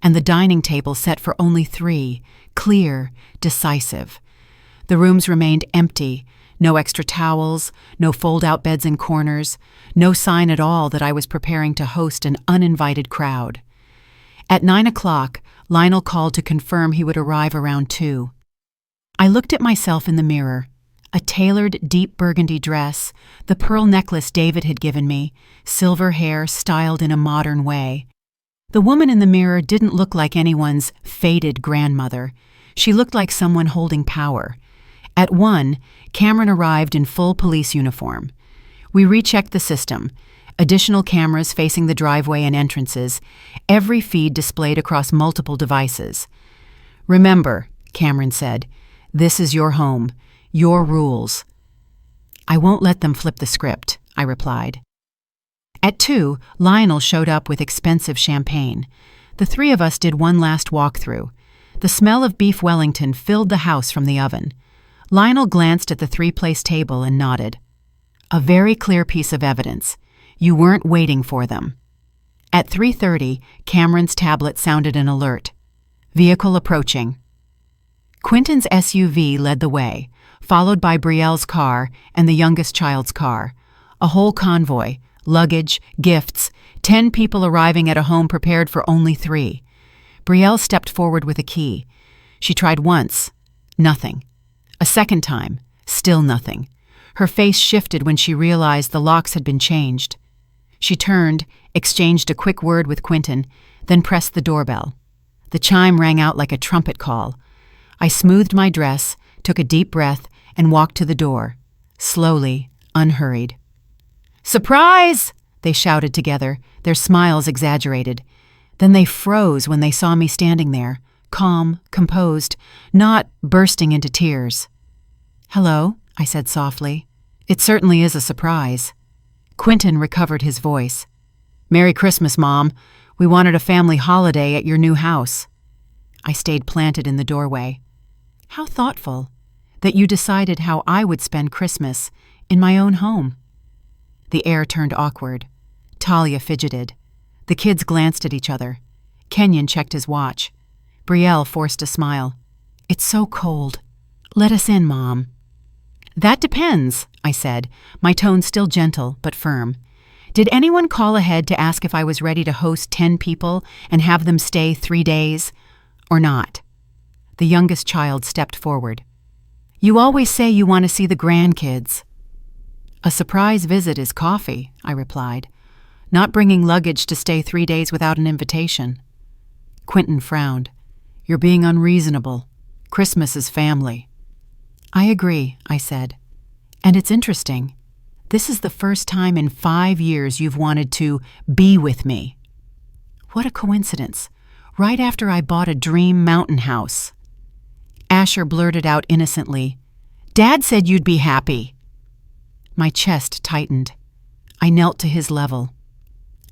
and the dining table set for only 3, clear, decisive. The rooms remained empty, no extra towels, no fold-out beds in corners, no sign at all that I was preparing to host an uninvited crowd. At 9 o'clock, Lionel called to confirm he would arrive around 2. I looked at myself in the mirror. A tailored deep burgundy dress, the pearl necklace David had given me, silver hair styled in a modern way. The woman in the mirror didn't look like anyone's faded grandmother. She looked like someone holding power. At 1, Cameron arrived in full police uniform. We rechecked the system. Additional cameras facing the driveway and entrances, every feed displayed across multiple devices. "Remember," Cameron said, "this is your home. Your rules." "I won't let them flip the script," I replied. At 2, Lionel showed up with expensive champagne. The 3 of us did one last walkthrough. The smell of beef Wellington filled the house from the oven. Lionel glanced at the 3-place table and nodded. "A very clear piece of evidence. You weren't waiting for them." At 3:30, Cameron's tablet sounded an alert. "Vehicle approaching." Quentin's SUV led the way, followed by Brielle's car and the youngest child's car. A whole convoy, luggage, gifts, 10 people arriving at a home prepared for only 3. Brielle stepped forward with a key. She tried once. Nothing. A second time. Still nothing. Her face shifted when she realized the locks had been changed. She turned, exchanged a quick word with Quentin, then pressed the doorbell. The chime rang out like a trumpet call. I smoothed my dress, took a deep breath, and walked to the door, slowly, unhurried. "Surprise!" they shouted together, their smiles exaggerated. Then they froze when they saw me standing there, calm, composed, not bursting into tears. "Hello," I said softly. "It certainly is a surprise." Quentin recovered his voice. "Merry Christmas, Mom. We wanted a family holiday at your new house. I stayed planted in the doorway. How thoughtful that you decided how I would spend Christmas in my own home. The air turned awkward. Talia fidgeted. The kids glanced at each other. Kenyon checked his watch. Brielle forced a smile. It's so cold. Let us in, Mom. That depends, I said, my tone still gentle but firm. Did anyone call ahead to ask if I was ready to host 10 people and have them stay 3 days? Or not? The youngest child stepped forward. You always say you want to see the grandkids. A surprise visit is coffee, I replied. Not bringing luggage to stay 3 days without an invitation. Quentin frowned. You're being unreasonable. Christmas is family. I agree, I said. And it's interesting. This is the first time in 5 years you've wanted to be with me. What a coincidence. Right after I bought a dream mountain house. Asher blurted out innocently, Dad said you'd be happy. My chest tightened. I knelt to his level.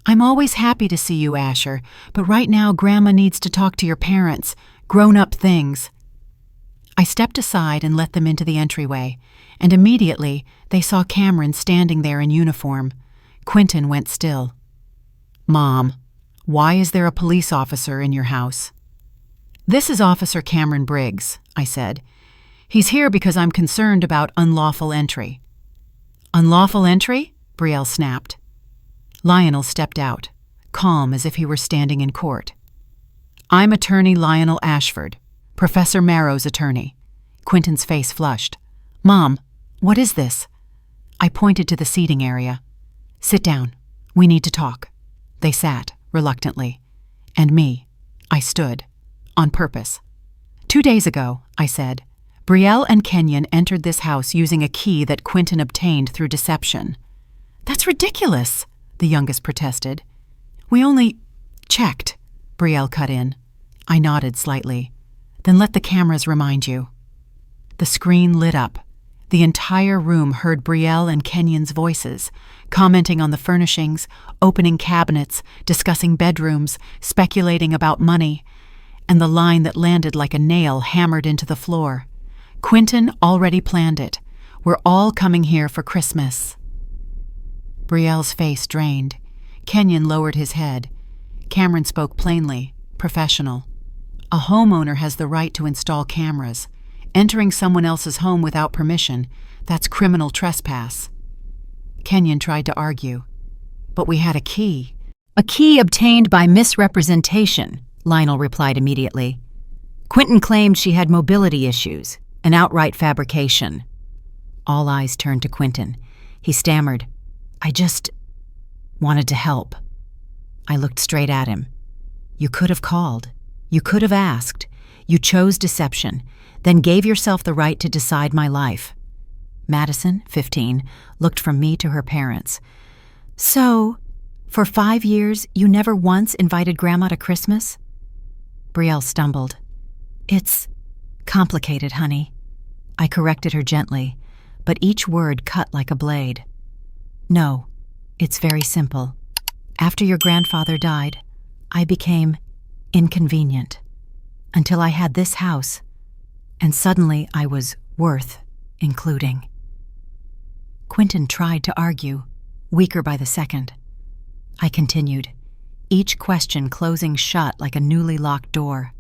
I'm always happy to see you, Asher, but right now Grandma needs to talk to your parents, grown-up things. I stepped aside and let them into the entryway, and immediately they saw Cameron standing there in uniform. Quentin went still. Mom, why is there a police officer in your house? This is Officer Cameron Briggs, I said. He's here because I'm concerned about unlawful entry. Unlawful entry? Brielle snapped. Lionel stepped out, calm as if he were standing in court. I'm Attorney Lionel Ashford, Professor Marrow's attorney. Quentin's face flushed. Mom, what is this? I pointed to the seating area. Sit down. We need to talk. They sat, reluctantly. And me. I stood. On purpose. 2 days ago, I said, Brielle and Kenyon entered this house using a key that Quentin obtained through deception. That's ridiculous, the youngest protested. We only checked, Brielle cut in. I nodded slightly. Then let the cameras remind you. The screen lit up. The entire room heard Brielle and Kenyon's voices, commenting on the furnishings, opening cabinets, discussing bedrooms, speculating about money, and the line that landed like a nail hammered into the floor. Quentin already planned it. We're all coming here for Christmas. Brielle's face drained. Kenyon lowered his head. Cameron spoke plainly, professional. A homeowner has the right to install cameras. Entering someone else's home without permission, that's criminal trespass. Kenyon tried to argue. But we had a key. A key obtained by misrepresentation, Lionel replied immediately. Quentin claimed she had mobility issues, an outright fabrication. All eyes turned to Quentin. He stammered, I just wanted to help. I looked straight at him. You could have called. You could have asked. You chose deception, then gave yourself the right to decide my life. Madison, 15, looked from me to her parents. So, for 5 years, you never once invited Grandma to Christmas? Brielle stumbled. It's complicated, honey. I corrected her gently, but each word cut like a blade. No, it's very simple. After your grandfather died, I became inconvenient until I had this house, and suddenly I was worth including. Quentin tried to argue, weaker by the second. I continued, each question closing shut like a newly locked door.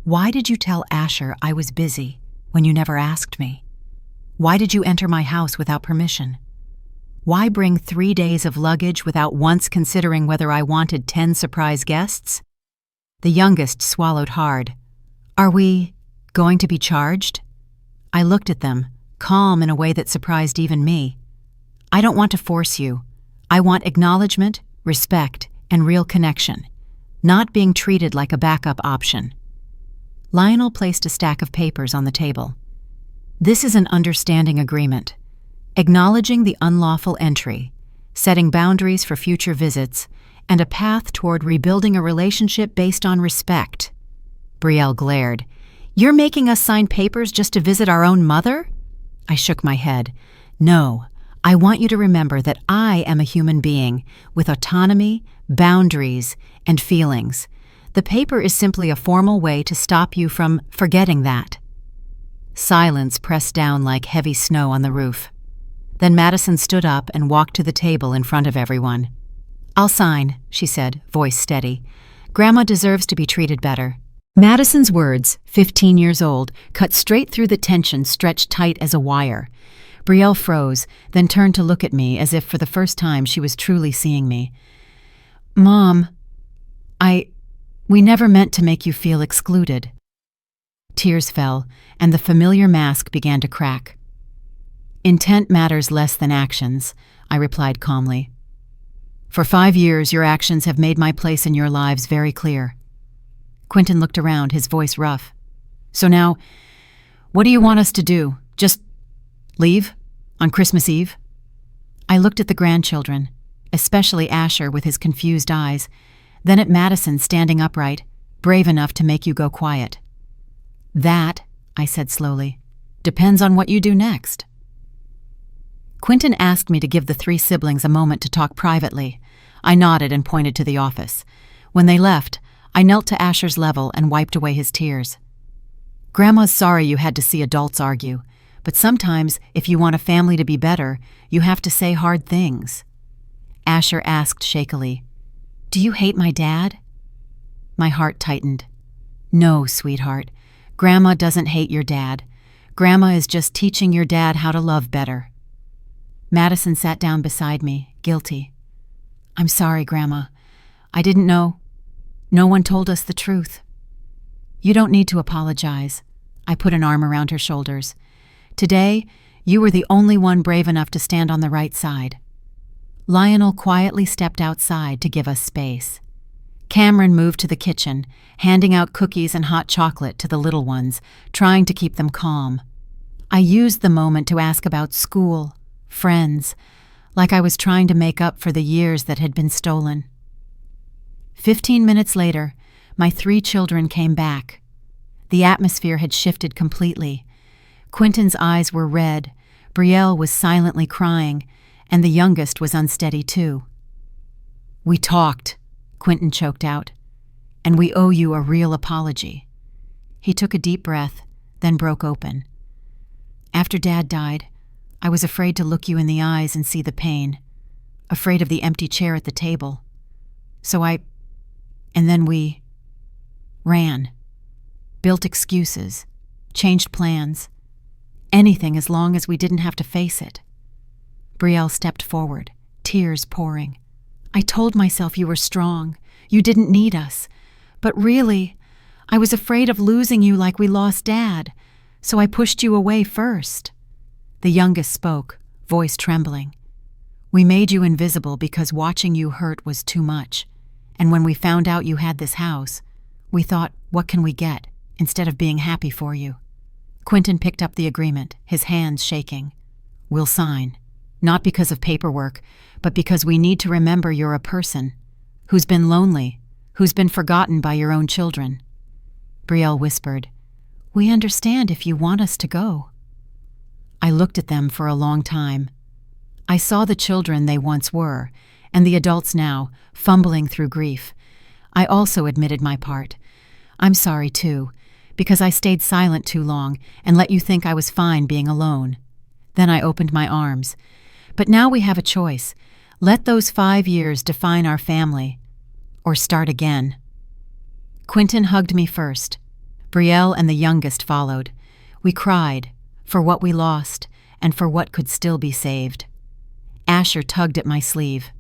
Why did you tell Asher I was busy when you never asked me? Why did you enter my house without permission? Why bring 3 days of luggage without once considering whether I wanted 10 surprise guests? The youngest swallowed hard. Are we going to be charged? I looked at them, calm in a way that surprised even me. I don't want to force you. I want acknowledgement, respect, and real connection, not being treated like a backup option. Lionel placed a stack of papers on the table. This is an understanding agreement, acknowledging the unlawful entry, setting boundaries for future visits, and a path toward rebuilding a relationship based on respect. Brielle glared. You're making us sign papers just to visit our own mother? I shook my head. No, I want you to remember that I am a human being with autonomy, boundaries, and feelings. The paper is simply a formal way to stop you from forgetting that." Silence pressed down like heavy snow on the roof. Then Madison stood up and walked to the table in front of everyone. "I'll sign," she said, voice steady. "Grandma deserves to be treated better." Madison's words, 15 years old, cut straight through the tension stretched tight as a wire. Brielle froze, then turned to look at me as if for the first time she was truly seeing me. "Mom, we never meant to make you feel excluded." Tears fell, and the familiar mask began to crack. "Intent matters less than actions," I replied calmly. "For 5 years, your actions have made my place in your lives very clear." Quentin looked around, his voice rough. "So now, what do you want us to do? Just leave? On Christmas Eve?" I looked at the grandchildren, especially Asher with his confused eyes, then at Madison standing upright, brave enough to make you go quiet. "That," I said slowly, "depends on what you do next." Quentin asked me to give the 3 siblings a moment to talk privately. I nodded and pointed to the office. When they left, I knelt to Asher's level and wiped away his tears. "Grandma's sorry you had to see adults argue, but sometimes, if you want a family to be better, you have to say hard things." Asher asked shakily, "Do you hate my dad?" My heart tightened. "No, sweetheart. Grandma doesn't hate your dad. Grandma is just teaching your dad how to love better." Madison sat down beside me, guilty. "I'm sorry, Grandma. I didn't know. No one told us the truth." "You don't need to apologize." I put an arm around her shoulders. "Today, you were the only one brave enough to stand on the right side." Lionel quietly stepped outside to give us space. Cameron moved to the kitchen, handing out cookies and hot chocolate to the little ones, trying to keep them calm. I used the moment to ask about school, friends, like I was trying to make up for the years that had been stolen. 15 minutes later, my 3 children came back. The atmosphere had shifted completely. Quentin's eyes were red, Brielle was silently crying, and the youngest was unsteady too. "We talked," Quentin choked out, "and we owe you a real apology." He took a deep breath, then broke open. "After Dad died, I was afraid to look you in the eyes and see the pain, afraid of the empty chair at the table. And then we ran, built excuses, changed plans, anything as long as we didn't have to face it." Brielle stepped forward, tears pouring. "I told myself you were strong, you didn't need us, but really, I was afraid of losing you like we lost Dad, so I pushed you away first." The youngest spoke, voice trembling. "We made you invisible because watching you hurt was too much. And when we found out you had this house, we thought, what can we get, instead of being happy for you?" Quentin picked up the agreement, his hands shaking. "We'll sign, not because of paperwork, but because we need to remember you're a person who's been lonely, who's been forgotten by your own children." Brielle whispered, "We understand if you want us to go." I looked at them for a long time. I saw the children they once were, and the adults now, fumbling through grief. I also admitted my part. "I'm sorry, too, because I stayed silent too long and let you think I was fine being alone." Then I opened my arms. "But now we have a choice. Let those 5 years define our family, or start again." Quentin hugged me first. Brielle and the youngest followed. We cried, for what we lost and for what could still be saved. Asher tugged at my sleeve.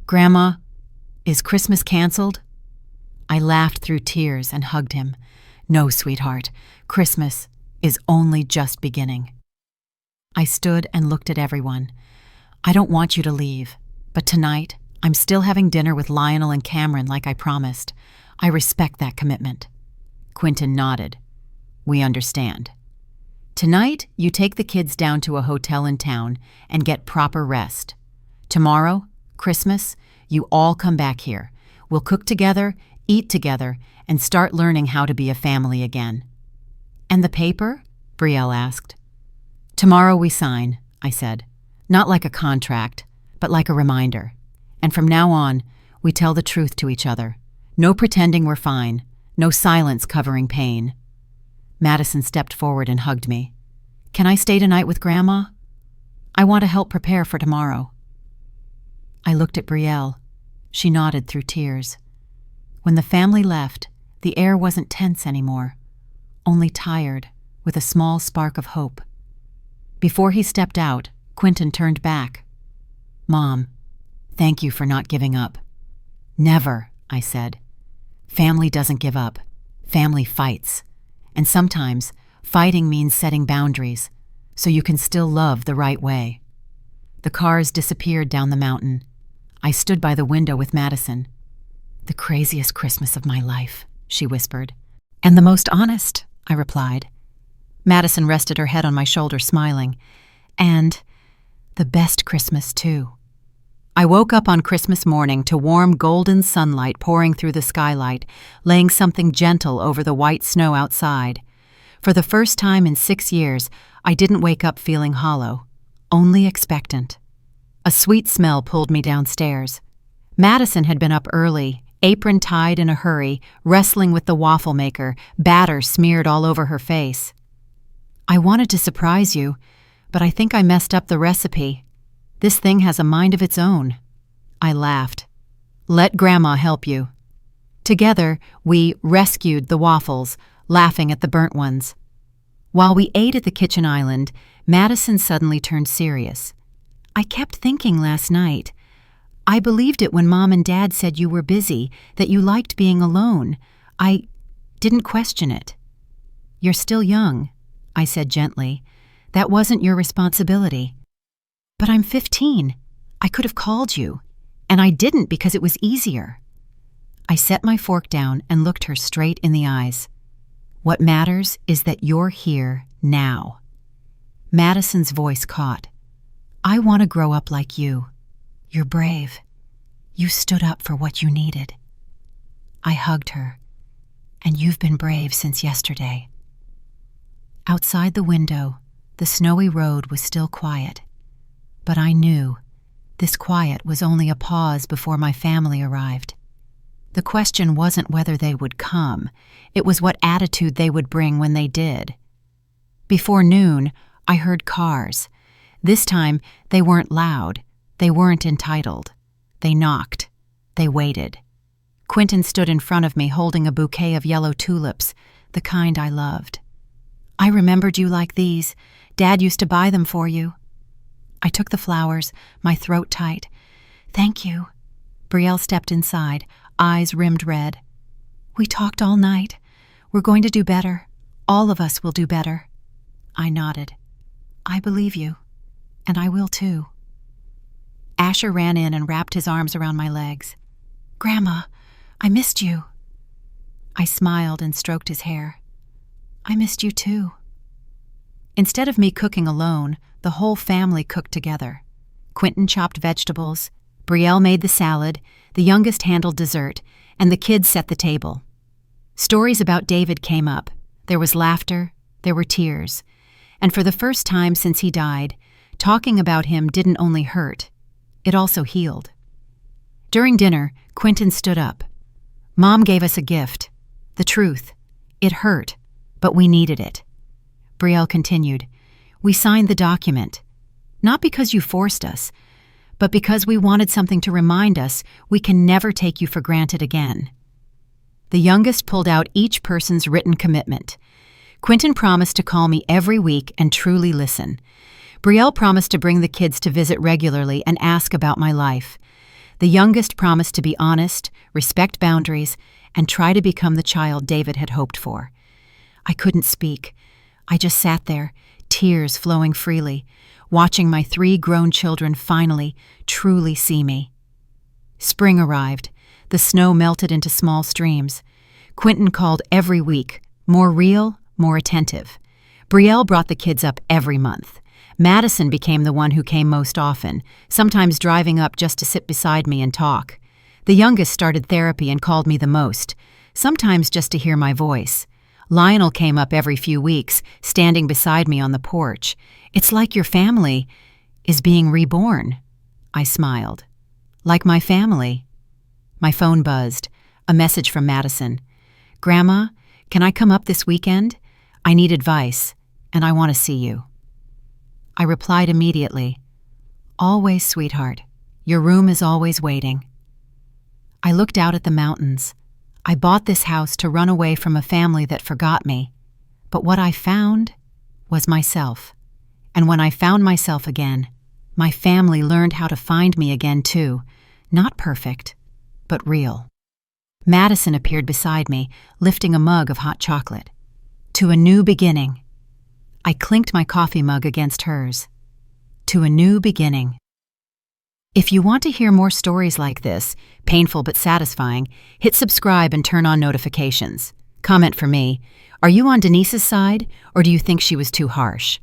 "Grandma, is Christmas canceled?" I laughed through tears and hugged him. "No, sweetheart, Christmas is only just beginning." I stood and looked at everyone. "I don't want you to leave, but tonight I'm still having dinner with Lionel and Cameron like I promised. I respect that commitment." Quentin nodded. "We understand. Tonight, you take the kids down to a hotel in town and get proper rest. Tomorrow, Christmas, you all come back here. We'll cook together, eat together, and start learning how to be a family again." "And the paper?" Brielle asked. "Tomorrow we sign," I said. Not like a contract, but like a reminder. And from now on, we tell the truth to each other. No pretending we're fine. No silence covering pain. Madison stepped forward and hugged me. Can I stay tonight with Grandma? I want to help prepare for tomorrow. I looked at Brielle. She nodded through tears. When the family left, the air wasn't tense anymore, only tired, with a small spark of hope. Before he stepped out, Quentin turned back. Mom, thank you for not giving up. Never, I said. Family doesn't give up. Family fights. And sometimes, fighting means setting boundaries, so you can still love the right way. The cars disappeared down the mountain. I stood by the window with Madison. The craziest Christmas of my life, she whispered. And the most honest, I replied. Madison rested her head on my shoulder, smiling. And the best Christmas, too. I woke up on Christmas morning to warm golden sunlight pouring through the skylight, laying something gentle over the white snow outside. For the first time in 6 years, I didn't wake up feeling hollow, only expectant. A sweet smell pulled me downstairs. Madison had been up early, apron tied in a hurry, wrestling with the waffle maker, batter smeared all over her face. I wanted to surprise you, but I think I messed up the recipe. This thing has a mind of its own. I laughed. Let Grandma help you. Together, we rescued the waffles, laughing at the burnt ones. While we ate at the kitchen island, Madison suddenly turned serious. I kept thinking last night. I believed it when Mom and Dad said you were busy, that you liked being alone. I didn't question it. You're still young, I said gently. That wasn't your responsibility. But I'm 15. I could have called you, and I didn't because it was easier. I set my fork down and looked her straight in the eyes. What matters is that you're here now. Madison's voice caught. I want to grow up like you. You're brave. You stood up for what you needed. I hugged her. And you've been brave since yesterday. Outside the window, the snowy road was still quiet. But I knew this quiet was only a pause before my family arrived. The question wasn't whether they would come. It was what attitude they would bring when they did. Before noon, I heard cars. This time, they weren't loud. They weren't entitled. They knocked. They waited. Quentin stood in front of me holding a bouquet of yellow tulips, the kind I loved. I remembered you like these. Dad used to buy them for you. I took the flowers, my throat tight. Thank you. Brielle stepped inside, eyes rimmed red. We talked all night. We're going to do better. All of us will do better. I nodded. I believe you. And I will too. Asher ran in and wrapped his arms around my legs. Grandma, I missed you. I smiled and stroked his hair. I missed you too. Instead of me cooking alone, the whole family cooked together. Quentin chopped vegetables, Brielle made the salad, the youngest handled dessert, and the kids set the table. Stories about David came up. There was laughter, there were tears. And for the first time since he died, talking about him didn't only hurt, it also healed. During dinner, Quentin stood up. Mom gave us a gift. The truth. It hurt, but we needed it. Brielle continued. We signed the document. Not because you forced us, but because we wanted something to remind us we can never take you for granted again. The youngest pulled out each person's written commitment. Quentin promised to call me every week and truly listen. Brielle promised to bring the kids to visit regularly and ask about my life. The youngest promised to be honest, respect boundaries, and try to become the child David had hoped for. I couldn't speak. I just sat there, tears flowing freely, watching my 3 grown children finally, truly see me. Spring arrived. The snow melted into small streams. Quentin called every week, more real, more attentive. Brielle brought the kids up every month. Madison became the one who came most often, sometimes driving up just to sit beside me and talk. The youngest started therapy and called me the most, sometimes just to hear my voice. Lionel came up every few weeks, standing beside me on the porch. It's like your family. is being reborn. I smiled. Like my family. My phone buzzed. A message from Madison. Grandma, can I come up this weekend? I need advice, and I want to see you. I replied immediately. Always, sweetheart. Your room is always waiting. I looked out at the mountains. I bought this house to run away from a family that forgot me. But what I found was myself. And when I found myself again, my family learned how to find me again too. Not perfect, but real. Madison appeared beside me, lifting a mug of hot chocolate. To a new beginning. I clinked my coffee mug against hers. To a new beginning. If you want to hear more stories like this, painful but satisfying, hit subscribe and turn on notifications. Comment for me. Are you on Denise's side, or do you think she was too harsh?